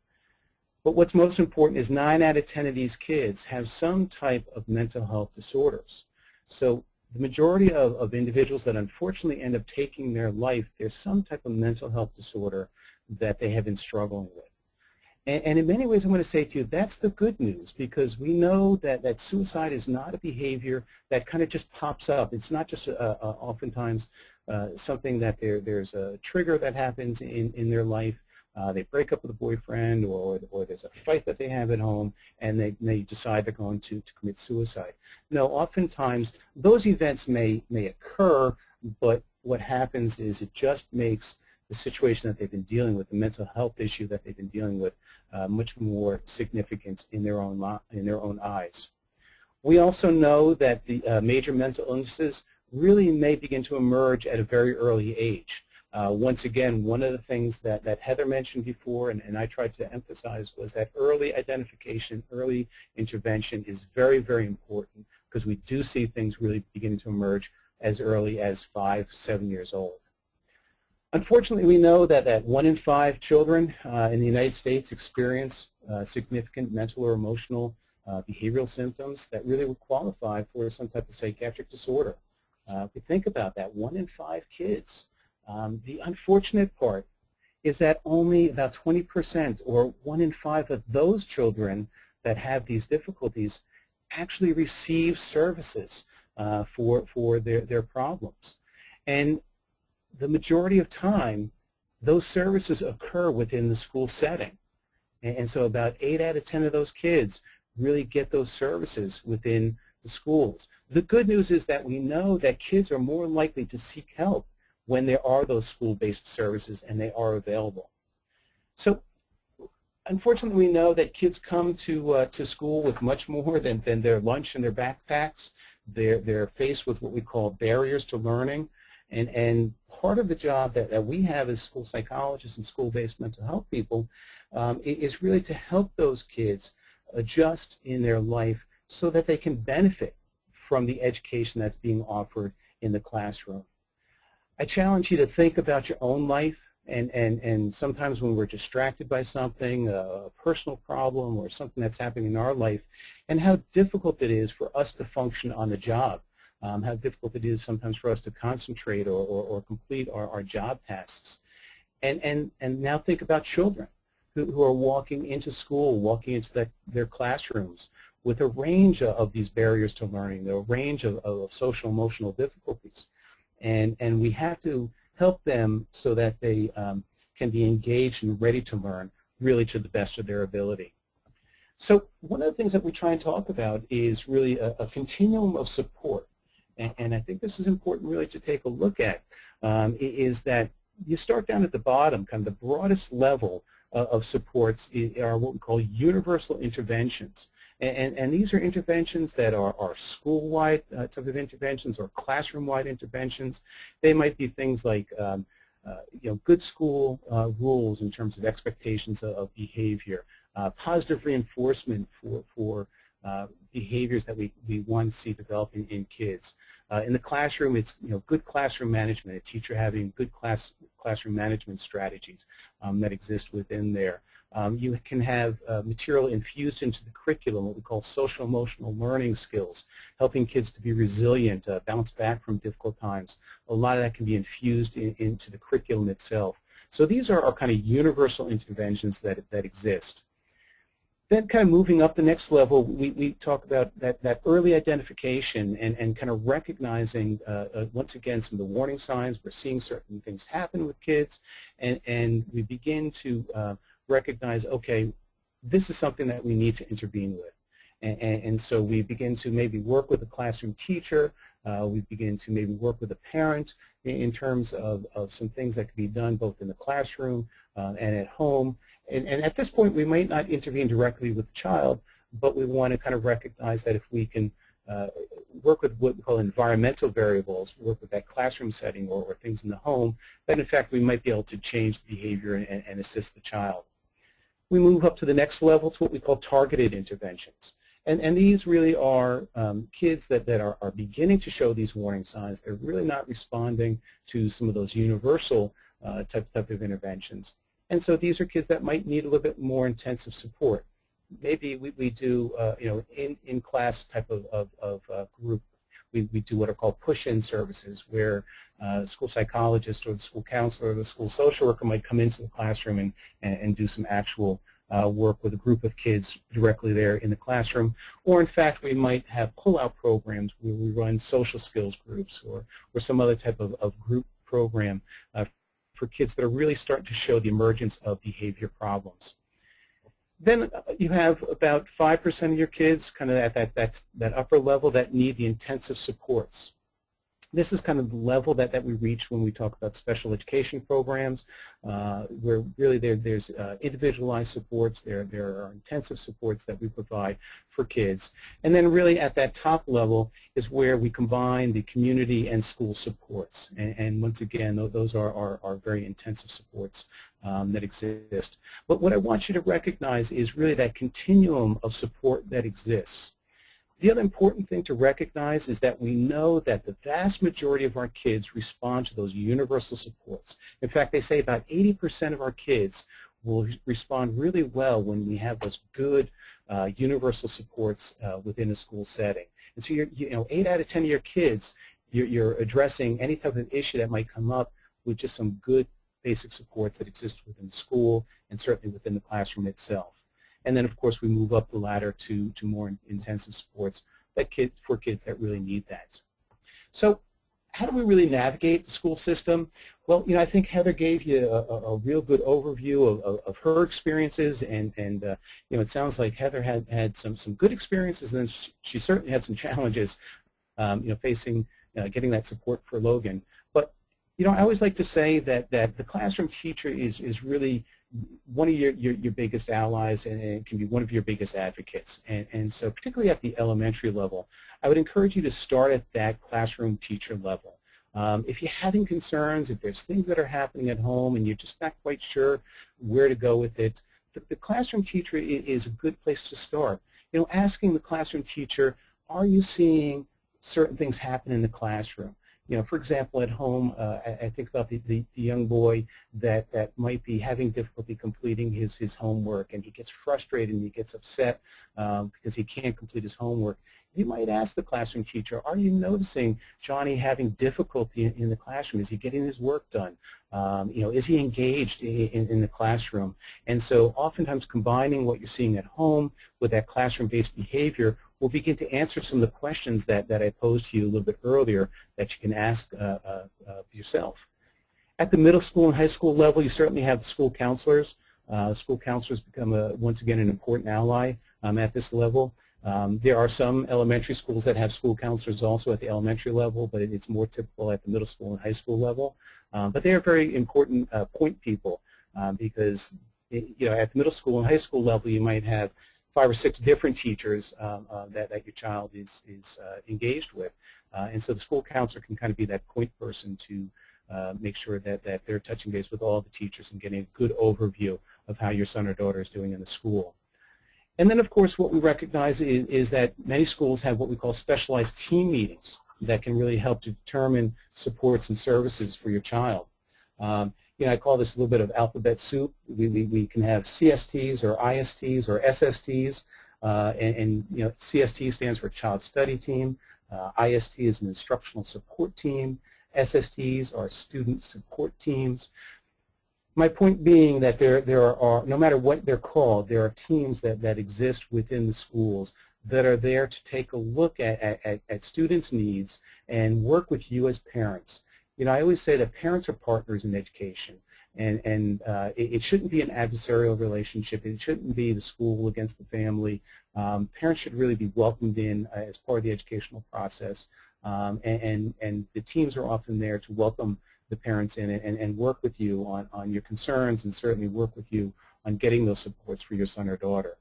But what's most important is 9 out of 10 of these kids have some type of mental health disorders. So the majority of individuals that unfortunately end up taking their life, there's some type of mental health disorder that they have been struggling with. And in many ways, I'm going to say to you, that's the good news, because we know that suicide is not a behavior that kind of just pops up. It's not just oftentimes something that there's a trigger that happens in their life. They break up with a boyfriend, or there's a fight that they have at home, and they decide they're going to commit suicide. No, oftentimes those events may occur, but what happens is it just makes the situation that they've been dealing with, the mental health issue that they've been dealing with, much more significant in their own eyes. We also know that the major mental illnesses really may begin to emerge at a very early age. Once again, one of the things that Heather mentioned before, and I tried to emphasize, was that early identification, early intervention is very, very important, because we do see things really beginning to emerge as early as 5, 7 years old. Unfortunately, we know that 1 in 5 children in the United States experience significant mental or emotional behavioral symptoms that really would qualify for some type of psychiatric disorder. If we think about that, 1 in 5 kids. The unfortunate part is that only about 20%, or 1 in 5 of those children that have these difficulties, actually receive services for their problems. And the majority of time, those services occur within the school setting. And so about 8 out of 10 of those kids really get those services within the schools. The good news is that we know that kids are more likely to seek help when there are those school-based services and they are available. So unfortunately, we know that kids come to school with much more than their lunch and their backpacks. They're faced with what we call barriers to learning. And part of the job that we have as school psychologists and school-based mental health people is really to help those kids adjust in their life so that they can benefit from the education that's being offered in the classroom. I challenge you to think about your own life, and sometimes when we're distracted by something, a personal problem or something that's happening in our life, and how difficult it is for us to function on the job. How difficult it is sometimes for us to concentrate or complete our job tasks. And now think about children who are walking into school, walking into their classrooms with a range of these barriers to learning, a range of social emotional difficulties. And we have to help them so that they can be engaged and ready to learn really to the best of their ability. So one of the things that we try and talk about is really a continuum of support. And I think this is important really to take a look at, is that you start down at the bottom, kind of the broadest level of supports are what we call universal interventions. And these are interventions that are school-wide type of interventions or classroom-wide interventions. They might be things like good school rules in terms of expectations of behavior, positive reinforcement for behaviors that we want to see developing in kids. In the classroom, it's good classroom management, a teacher having good classroom management strategies that exist within there. You can have material infused into the curriculum, what we call social emotional learning skills, helping kids to be resilient, bounce back from difficult times. A lot of that can be infused into the curriculum itself. So these are our kind of universal interventions that exist. Then kind of moving up the next level, we talk about that early identification and kind of recognizing, once again, some of the warning signs. We're seeing certain things happen with kids, and we begin to recognize, okay, this is something that we need to intervene with. And so we begin to maybe work with a classroom teacher, we begin to maybe work with a parent in terms of some things that can be done both in the classroom and at home. And at this point, we might not intervene directly with the child, but we want to kind of recognize that if we can work with what we call environmental variables, work with that classroom setting or things in the home, then in fact we might be able to change the behavior and assist the child. We move up to the next level to what we call targeted interventions. And these really are kids that are beginning to show these warning signs. They're really not responding to some of those universal type of interventions. And so these are kids that might need a little bit more intensive support. Maybe we do, in class type of group, we do what are called push-in services, where school psychologist or the school counselor or the school social worker might come into the classroom and do some actual work with a group of kids directly there in the classroom. Or in fact, we might have pull-out programs where we run social skills groups or some other type of group program for kids that are really starting to show the emergence of behavior problems. Then you have about 5% of your kids kind of at that upper level that need the intensive supports. This is kind of the level that we reach when we talk about special education programs, where really there's individualized supports, there are intensive supports that we provide for kids. And then really at that top level is where we combine the community and school supports. And once again, those are very intensive supports that exist. But what I want you to recognize is really that continuum of support that exists. The other important thing to recognize is that we know that the vast majority of our kids respond to those universal supports. In fact, they say about 80% of our kids will respond really well when we have those good universal supports within a school setting. And so 8 out of 10 of your kids, you're addressing any type of issue that might come up with just some good basic supports that exist within the school and certainly within the classroom itself. And then, of course, we move up the ladder to more intensive supports for kids that really need that. So how do we really navigate the school system? Well, I think Heather gave you a real good overview of her experiences, and it sounds like Heather had some good experiences, and then she certainly had some challenges, facing getting that support for Logan. But, I always like to say that the classroom teacher is really one of your biggest allies, and it can be one of your biggest advocates. And so particularly at the elementary level, I would encourage you to start at that classroom teacher level. If you're having concerns, if there's things that are happening at home and you're just not quite sure where to go with it, the classroom teacher is a good place to start. Asking the classroom teacher, are you seeing certain things happen in the classroom? For example, at home, I think about the young boy that might be having difficulty completing his homework, and he gets frustrated and he gets upset because he can't complete his homework. You might ask the classroom teacher, are you noticing Johnny having difficulty in the classroom? Is he getting his work done? Is he engaged in the classroom? And so oftentimes combining what you're seeing at home with that classroom-based behavior will begin to answer some of the questions that I posed to you a little bit earlier that you can ask yourself. At the middle school and high school level, you certainly have the school counselors. School counselors become, once again, an important ally at this level. There are some elementary schools that have school counselors also at the elementary level, but it's more typical at the middle school and high school level. But they are very important point people because at the middle school and high school level, you might have 5 or 6 different teachers that your child is engaged with. And so the school counselor can kind of be that point person to make sure that they're touching base with all the teachers and getting a good overview of how your son or daughter is doing in the school. And then, of course, what we recognize is that many schools have what we call specialized team meetings that can really help to determine supports and services for your child. I call this a little bit of alphabet soup. We can have CSTs or ISTs or SSTs, and CST stands for Child Study Team. IST is an Instructional Support Team. SSTs are Student Support Teams. My point being that there are, no matter what they're called, there are teams that exist within the schools that are there to take a look at students' needs and work with you as parents. I always say that parents are partners in education, and it shouldn't be an adversarial relationship. It shouldn't be the school against the family. Parents should really be welcomed in as part of the educational process, and the teams are often there to welcome the parents in and work with you on your concerns, and certainly work with you on getting those supports for your son or daughter.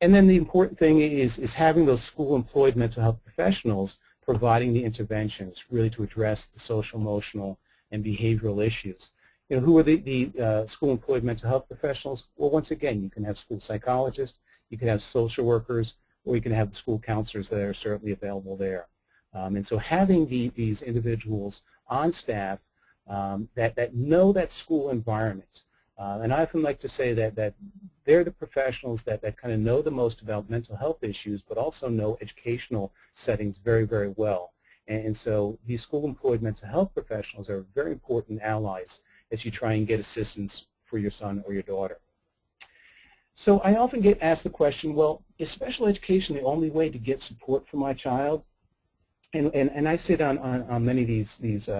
And then the important thing is having those school-employed mental health professionals providing the interventions really to address the social, emotional, and behavioral issues. Who are the school-employed mental health professionals? Well, once again, you can have school psychologists, you can have social workers, or you can have the school counselors that are certainly available there. And so having these individuals on staff that know that school environment, and I often like to say that they're the professionals that kind of know the most about mental health issues, but also know educational settings very, very well. And so these school-employed mental health professionals are very important allies as you try and get assistance for your son or your daughter. So I often get asked the question, well, is special education the only way to get support for my child? And I sit on many of these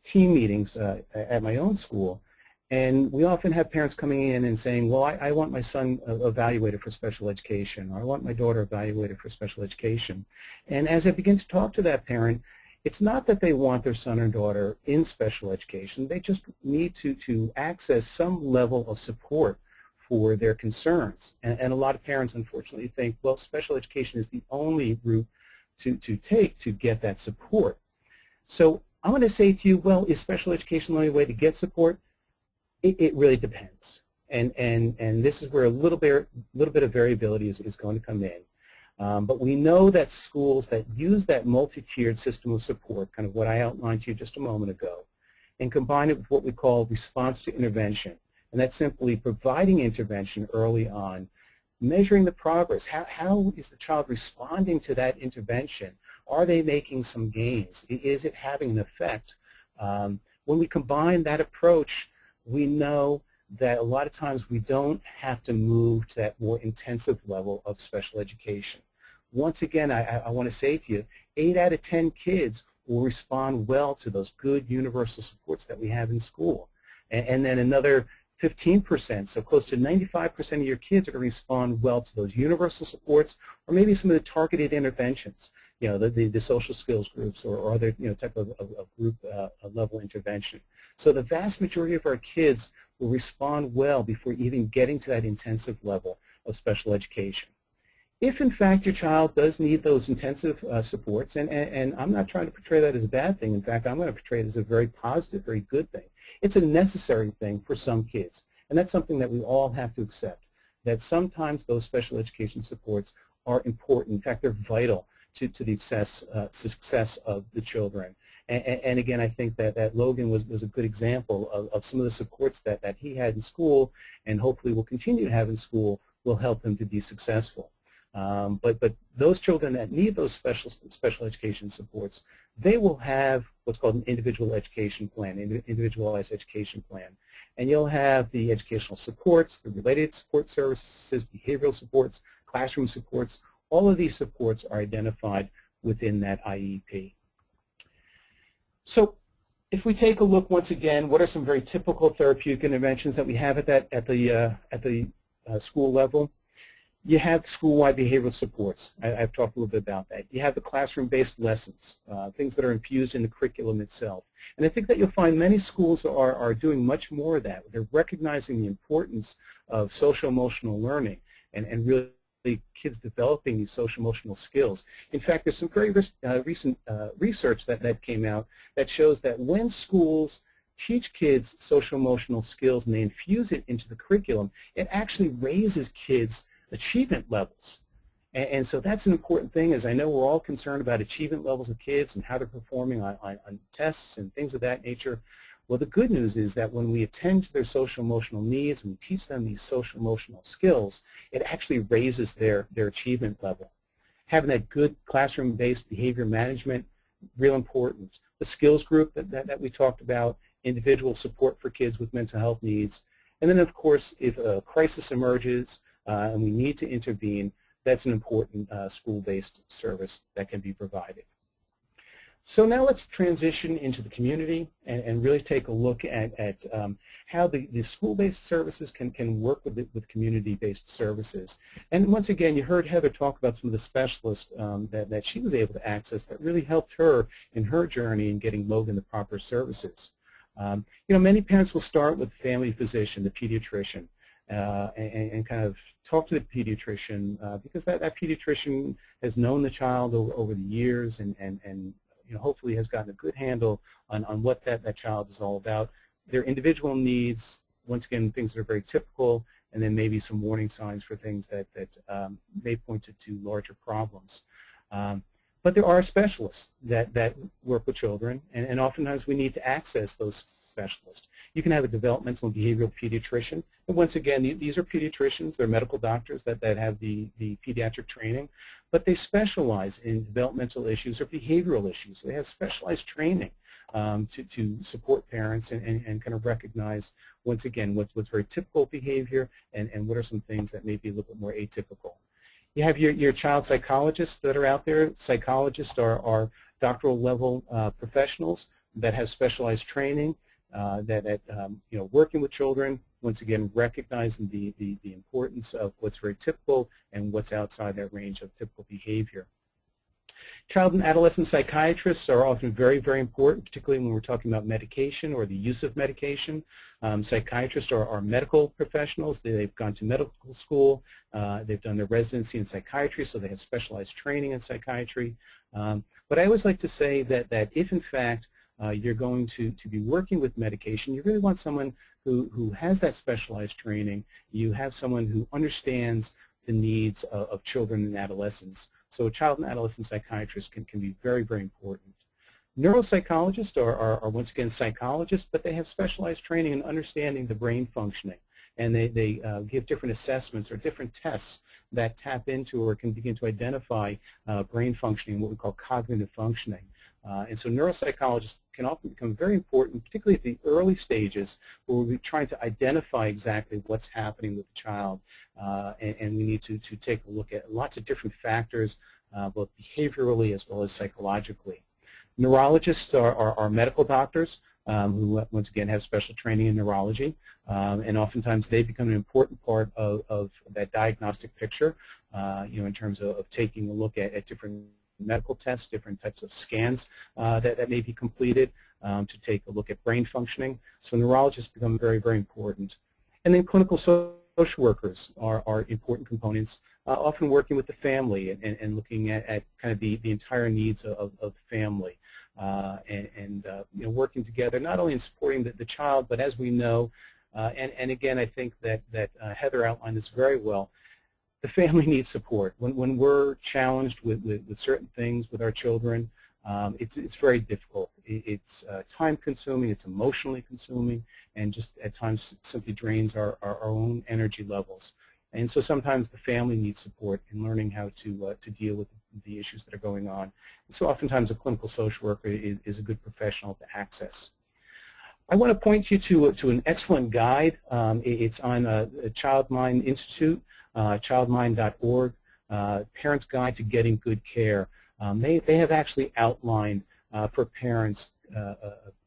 team meetings at my own school, and we often have parents coming in and saying, well, I want my son evaluated for special education, or I want my daughter evaluated for special education. And as I begin to talk to that parent, it's not that they want their son or daughter in special education. They just need to access some level of support for their concerns. And a lot of parents, unfortunately, think, well, special education is the only route to take to get that support. So I'm going to say to you, well, is special education the only way to get support? It really depends. And this is where a little bit of variability is going to come in. But we know that schools that use that multi-tiered system of support, kind of what I outlined to you just a moment ago, and combine it with what we call response to intervention, and that's simply providing intervention early on, measuring the progress. How is the child responding to that intervention? Are they making some gains? Is it having an effect? When we combine that approach, we know that a lot of times we don't have to move to that more intensive level of special education. Once again, I want to say to you, 8 out of 10 kids will respond well to those good universal supports that we have in school. And then another 15%, so close to 95% of your kids are going to respond well to those universal supports, or maybe some of the targeted interventions, the social skills groups or other type of group level intervention. So the vast majority of our kids will respond well before even getting to that intensive level of special education. If in fact your child does need those intensive supports, and I'm not trying to portray that as a bad thing, in fact I'm going to portray it as a very positive, very good thing. It's a necessary thing for some kids, and that's something that we all have to accept, that sometimes those special education supports are important. In fact, they're vital to the success of the children. And again, I think that Logan was a good example of some of the supports that he had in school, and hopefully will continue to have in school, will help him to be successful. But those children that need those special education supports, they will have what's called an individual education plan, individualized education plan. And you'll have the educational supports, the related support services, behavioral supports, classroom supports. All of these supports are identified within that IEP. So if we take a look once again, what are some very typical therapeutic interventions that we have at the school level? You have school-wide behavioral supports. I've talked a little bit about that. You have the classroom-based lessons, things that are infused in the curriculum itself. And I think that you'll find many schools are doing much more of that. They're recognizing the importance of social-emotional learning and really kids developing these social-emotional skills. In fact, there's some very recent research that came out that shows that when schools teach kids social-emotional skills and they infuse it into the curriculum, it actually raises kids' achievement levels. And so that's an important thing, as I know we're all concerned about achievement levels of kids and how they're performing on tests and things of that nature. Well, the good news is that when we attend to their social emotional needs and we teach them these social emotional skills, it actually raises their achievement level. Having that good classroom-based behavior management, real important. The skills group that we talked about, individual support for kids with mental health needs. And then, of course, if a crisis emerges and we need to intervene, that's an important school-based service that can be provided. So now let's transition into the community and really take a look at how the school-based services can work with community-based services. And once again, you heard Heather talk about some of the specialists that she was able to access that really helped her in her journey in getting Logan the proper services. You know, many parents will start with the family physician, the pediatrician, and kind of talk to the pediatrician because that pediatrician has known the child over the years and you know, hopefully has gotten a good handle on what that child is all about, their individual needs, once again, things that are very typical, and then maybe some warning signs for things that may point to larger problems. But there are specialists that work with children, and oftentimes we need to access those specialists. You can have a developmental and behavioral pediatrician, and once again, these are pediatricians, they're medical doctors that have the pediatric training, but they specialize in developmental issues or behavioral issues. They have specialized training to support parents and kind of recognize, once again, what's very typical behavior and what are some things that may be a little bit more atypical. You have your child psychologists that are out there. Psychologists are doctoral level professionals that have specialized training, that you know, working with children, once again recognizing the importance of what's very typical and what's outside that range of typical behavior. Child and adolescent psychiatrists are often very, very important, particularly when we're talking about medication or the use of medication. Psychiatrists are medical professionals. They've gone to medical school. They've done their residency in psychiatry, so they have specialized training in psychiatry. But I always like to say that if, in fact, you're going to be working with medication, you really want someone who has that specialized training. You have someone who understands the needs of children and adolescents. So a child and adolescent psychiatrist can be very, very important. Neuropsychologists are once again psychologists, but they have specialized training in understanding the brain functioning. And they give different assessments or different tests that tap into or can begin to identify brain functioning, what we call cognitive functioning. And so neuropsychologists can often become very important, particularly at the early stages where we're trying to identify exactly what's happening with the child. And we need to take a look at lots of different factors, both behaviorally as well as psychologically. Neurologists are medical doctors who, once again, have special training in neurology. And oftentimes they become an important part of that diagnostic picture, you know, in terms of taking a look at different medical tests, different types of scans that may be completed to take a look at brain functioning. So neurologists become very, very important. And then clinical social workers are important components, often working with the family and looking at kind of the entire needs of the family and you know, working together not only in supporting the child, but as we know, and again, I think that Heather outlined this very well, the family needs support. When we're challenged with certain things with our children, it's very difficult. It's time-consuming, it's emotionally consuming, and just at times simply drains our own energy levels. And so sometimes the family needs support in learning how to deal with the issues that are going on. And so oftentimes a clinical social worker is a good professional to access. I want to point you to an excellent guide. It's on a Child Mind Institute, childmind.org, Parents Guide to Getting Good Care. They have actually outlined for parents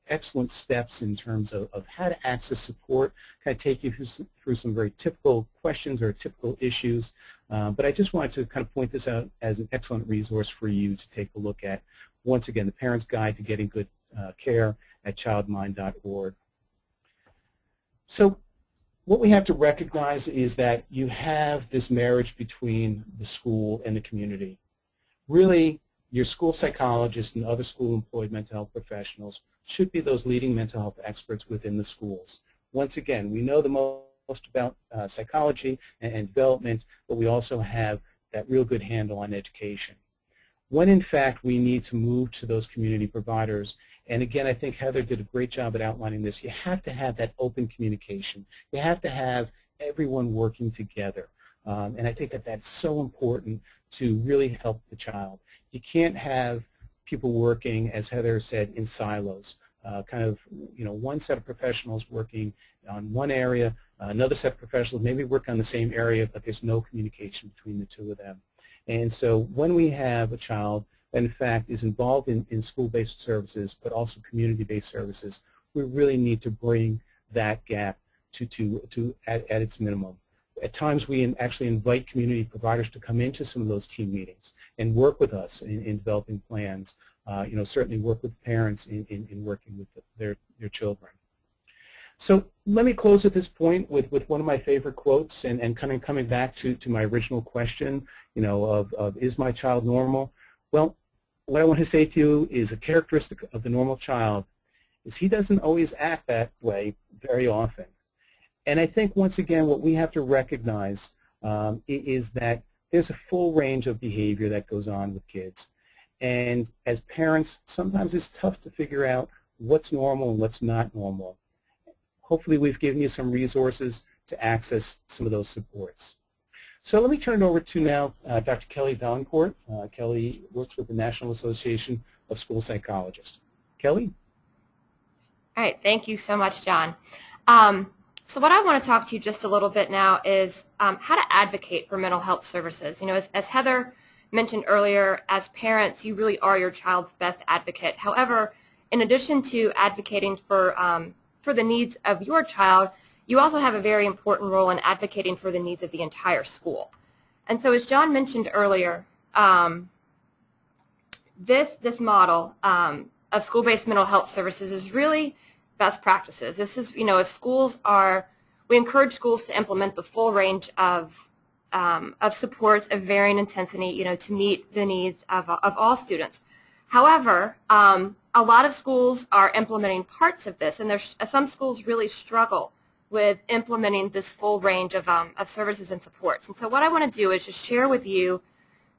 excellent steps in terms of how to access support, kind of take you through some very typical questions or typical issues. But I just wanted to kind of point this out as an excellent resource for you to take a look at. Once again, the Parents Guide to Getting Good Care at childmind.org. So what we have to recognize is that you have this marriage between the school and the community. Really, your school psychologists and other school-employed mental health professionals should be those leading mental health experts within the schools. Once again, we know the most most about psychology and development, but we also have that real good handle on education. When in fact we need to move to those community providers, and again I think Heather did a great job at outlining this, you have to have that open communication. You have to have everyone working together. And I think that that's so important to really help the child. You can't have people working, as Heather said, in silos. Kind of, one set of professionals working on one area, another set of professionals maybe work on the same area, but there's no communication between the two of them. And so when we have a child that in fact is involved in school-based services, but also community-based services, we really need to bring that gap at its minimum. At times we actually invite community providers to come into some of those team meetings and work with us in developing plans. Certainly work with parents in working with their children. So let me close at this point with one of my favorite quotes and kind of coming back to my original question, of is my child normal? Well, what I want to say to you is a characteristic of the normal child is he doesn't always act that way very often. And I think once again what we have to recognize is that there's a full range of behavior that goes on with kids. And as parents, sometimes it's tough to figure out what's normal and what's not normal. Hopefully we've given you some resources to access some of those supports. So let me turn it over to now Dr. Kelly Valancourt. Kelly works with the National Association of School Psychologists. Kelly? All right, thank you so much, John. So what I want to talk to you just a little bit now is how to advocate for mental health services. As Heather mentioned earlier, as parents, you really are your child's best advocate. However, in addition to advocating for the needs of your child, you also have a very important role in advocating for the needs of the entire school. And so as John mentioned earlier, this model of school-based mental health services is really best practices. This is, if schools we encourage schools to implement the full range of supports of varying intensity, to meet the needs of all students. However, a lot of schools are implementing parts of this, and some schools really struggle with implementing this full range of services and supports. And so what I want to do is just share with you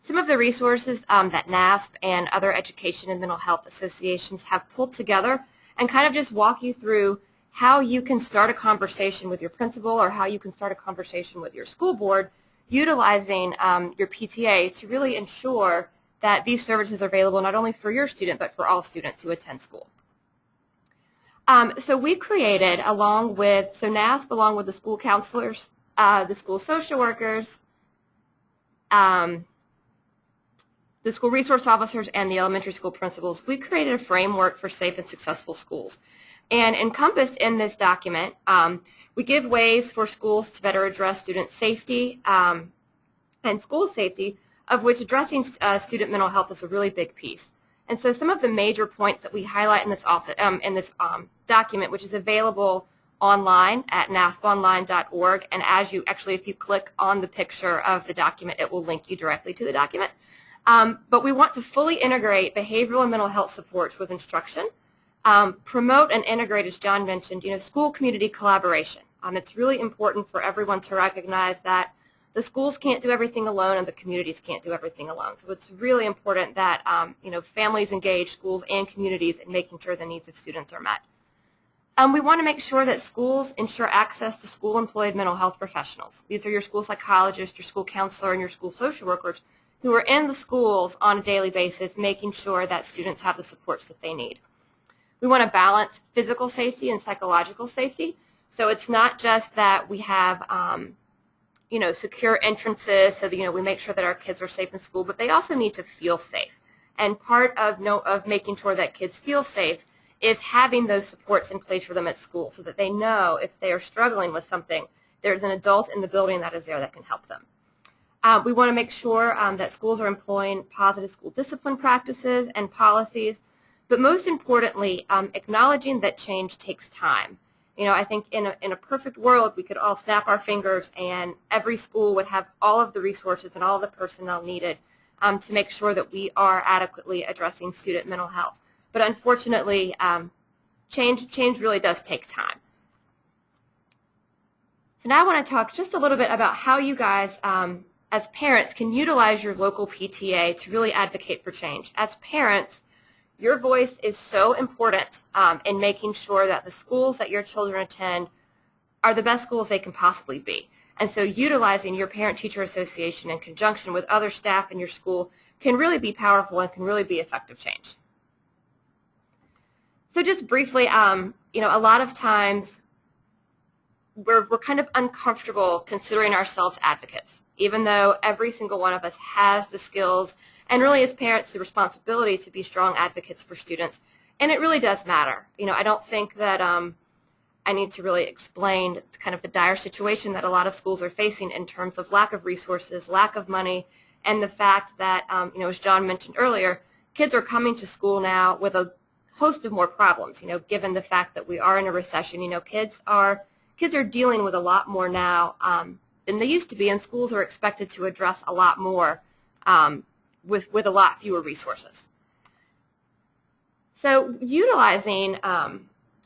some of the resources that NASP and other education and mental health associations have pulled together, and kind of just walk you through how you can start a conversation with your principal or how you can start a conversation with your school board utilizing your PTA to really ensure that these services are available not only for your student but for all students who attend school. So we created, NASP along with the school counselors, the school social workers, the school resource officers, and the elementary school principals, we created a framework for safe and successful schools. And encompassed in this document, we give ways for schools to better address student safety and school safety, of which addressing student mental health is a really big piece. And so some of the major points that we highlight in this document, which is available online at nasponline.org, and if you click on the picture of the document, it will link you directly to the document. But we want to fully integrate behavioral and mental health supports with instruction, promote and integrate, as John mentioned, school community collaboration. It's really important for everyone to recognize that the schools can't do everything alone and the communities can't do everything alone. So it's really important that families engage schools and communities in making sure the needs of students are met. We want to make sure that schools ensure access to school-employed mental health professionals. These are your school psychologist, your school counselor, and your school social workers who are in the schools on a daily basis, making sure that students have the supports that they need. We want to balance physical safety and psychological safety. So it's not just that we have secure entrances so that we make sure that our kids are safe in school, but they also need to feel safe. And part of making sure that kids feel safe is having those supports in place for them at school so that they know if they are struggling with something, there's an adult in the building that is there that can help them. We want to make sure that schools are employing positive school discipline practices and policies, but most importantly, acknowledging that change takes time. I think in a perfect world, we could all snap our fingers and every school would have all of the resources and all the personnel needed to make sure that we are adequately addressing student mental health. But unfortunately, change really does take time. So now I want to talk just a little bit about how you guys, as parents, can utilize your local PTA to really advocate for change. As parents, your voice is so important in making sure that the schools that your children attend are the best schools they can possibly be. And so utilizing your parent-teacher association in conjunction with other staff in your school can really be powerful and can really be effective change. So just briefly, you know, a lot of times we're kind of uncomfortable considering ourselves advocates, even though every single one of us has the skills and really as parents the responsibility to be strong advocates for students. And it really does matter. You know, I don't think that I need to really explain kind of the dire situation that a lot of schools are facing in terms of lack of resources, lack of money, and the fact that, you know, as John mentioned earlier, kids are coming to school now with a host of more problems, you know, given the fact that we are in a recession. You know, kids are dealing with a lot more now than they used to be, and schools are expected to address a lot more with a lot fewer resources. So utilizing,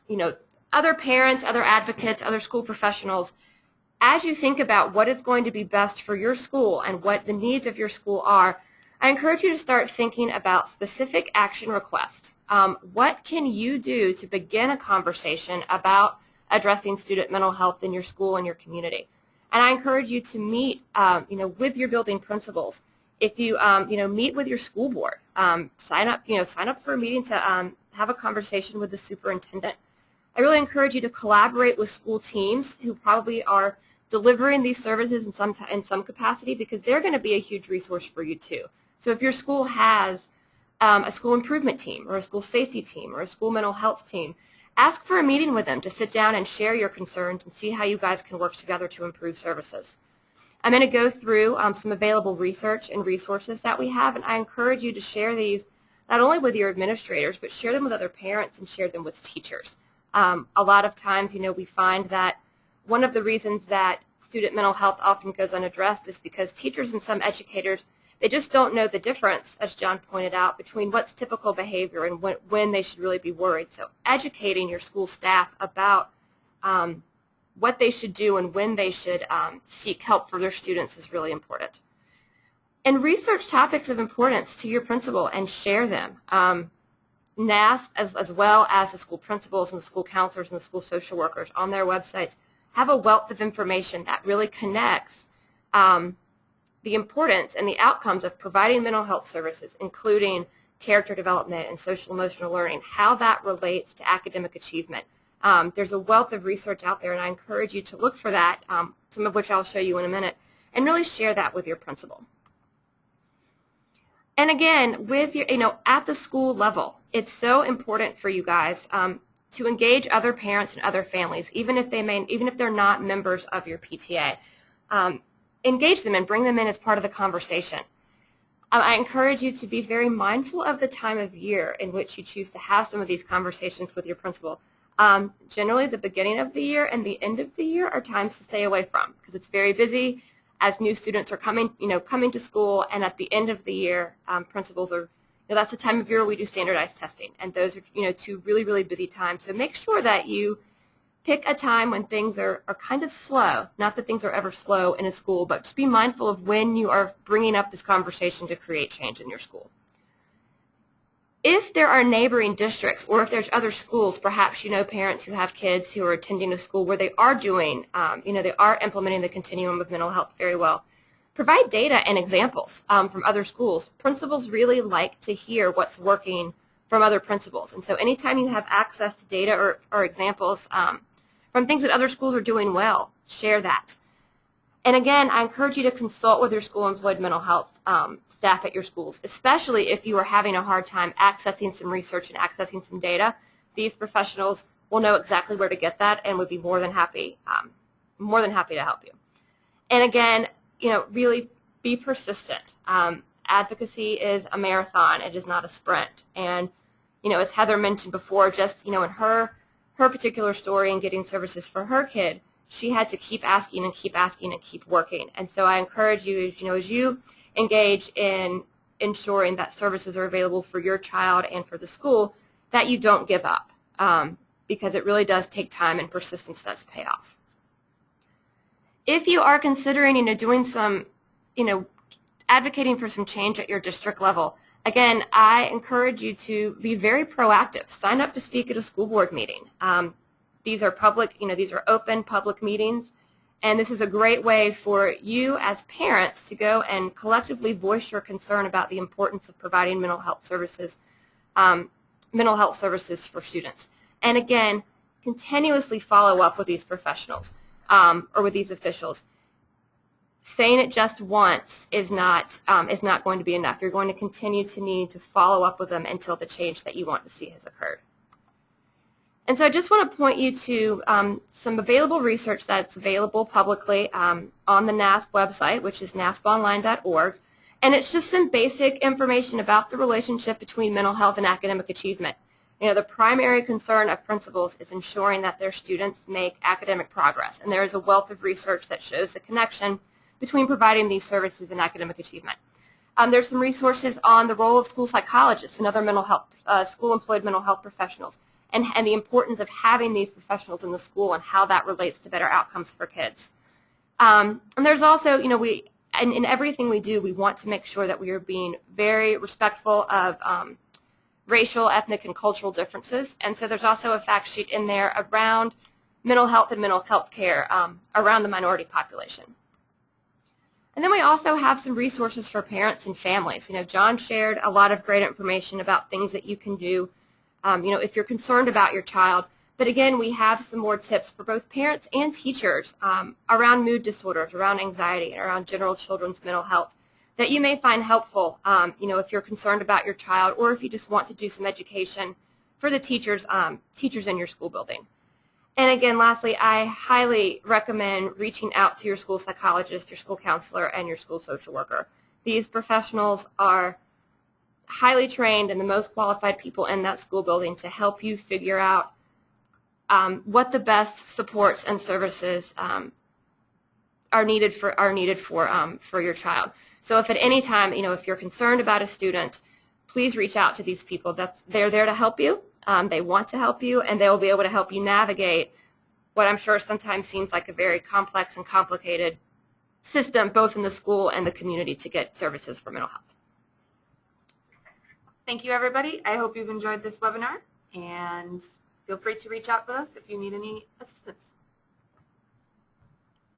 you know, other parents, other advocates, other school professionals, as you think about what is going to be best for your school and what the needs of your school are, I encourage you to start thinking about specific action requests. What can you do to begin a conversation about addressing student mental health in your school and your community? And I encourage you to meet, you know, with your building principals. If you, you know, meet with your school board, sign up for a meeting to have a conversation with the superintendent. I really encourage you to collaborate with school teams who probably are delivering these services in some capacity, because they're going to be a huge resource for you too. So if your school has a school improvement team or a school safety team or a school mental health team, ask for a meeting with them to sit down and share your concerns and see how you guys can work together to improve services. I'm going to go through some available research and resources that we have, and I encourage you to share these not only with your administrators, but share them with other parents and share them with teachers. A lot of times, you know, we find that one of the reasons that student mental health often goes unaddressed is because teachers and some educators, they just don't know the difference, as John pointed out, between what's typical behavior and when they should really be worried. So educating your school staff about what they should do and when they should seek help for their students is really important. And research topics of importance to your principal and share them. NASP, as well as the school principals and the school counselors and the school social workers on their websites, have a wealth of information that really connects the importance and the outcomes of providing mental health services, including character development and social emotional learning, how that relates to academic achievement. There's a wealth of research out there, and I encourage you to look for that, some of which I'll show you in a minute, and really share that with your principal. And again, with your, you know, at the school level, it's so important for you guys to engage other parents and other families, even if they're not members of your PTA. Engage them and bring them in as part of the conversation. I encourage you to be very mindful of the time of year in which you choose to have some of these conversations with your principal. Generally, the beginning of the year and the end of the year are times to stay away from, because it's very busy as new students are coming to school, and at the end of the year, principals are, that's the time of year we do standardized testing, and those are, two really, really busy times. So make sure that you pick a time when things are kind of slow. Not that things are ever slow in a school, but just be mindful of when you are bringing up this conversation to create change in your school. If there are neighboring districts, or if there's other schools, perhaps parents who have kids who are attending a school where they are doing, they are implementing the continuum of mental health very well, provide data and examples from other schools. Principals really like to hear what's working from other principals, and so anytime you have access to data or examples from things that other schools are doing well, share that. And again, I encourage you to consult with your school-employed mental health staff at your schools, especially if you are having a hard time accessing some research and accessing some data. These professionals will know exactly where to get that and would be more than happy to help you. And again, really be persistent. Advocacy is a marathon; it is not a sprint. And as Heather mentioned before, just in her particular story in getting services for her kid, she had to keep asking and keep asking and keep working. And so I encourage you, as you engage in ensuring that services are available for your child and for the school, that you don't give up, because it really does take time and persistence does pay off. if you are considering, doing some, advocating for some change at your district level, again, I encourage you to be very proactive. Sign up to speak at a school board meeting. These are public, these are open public meetings, and this is a great way for you as parents to go and collectively voice your concern about the importance of providing mental health services for students. And again, continuously follow up with these professionals or with these officials. Saying it just once is not going to be enough. You're going to continue to need to follow up with them until the change that you want to see has occurred. And so I just want to point you to some available research that's available publicly on the NASP website, which is nasponline.org. And it's just some basic information about the relationship between mental health and academic achievement. The primary concern of principals is ensuring that their students make academic progress. And there is a wealth of research that shows the connection between providing these services and academic achievement. There's some resources on the role of school psychologists and other mental health, school-employed mental health professionals, and the importance of having these professionals in the school and how that relates to better outcomes for kids. And there's also, in everything we do, we want to make sure that we are being very respectful of racial, ethnic, and cultural differences. And so there's also a fact sheet in there around mental health and mental health care around the minority population. And then we also have some resources for parents and families. John shared a lot of great information about things that you can do, if you're concerned about your child. But again, we have some more tips for both parents and teachers around mood disorders, around anxiety, and around general children's mental health that you may find helpful, if you're concerned about your child or if you just want to do some education for the teachers in your school building. And again, lastly, I highly recommend reaching out to your school psychologist, your school counselor, and your school social worker. These professionals are highly trained and the most qualified people in that school building to help you figure out what the best supports and services are needed for your child. So if at any time, if you're concerned about a student, please reach out to these people. They're there to help you. They want to help you, and they will be able to help you navigate what I'm sure sometimes seems like a very complex and complicated system, both in the school and the community, to get services for mental health. Thank you, everybody. I hope you've enjoyed this webinar, and feel free to reach out to us if you need any assistance.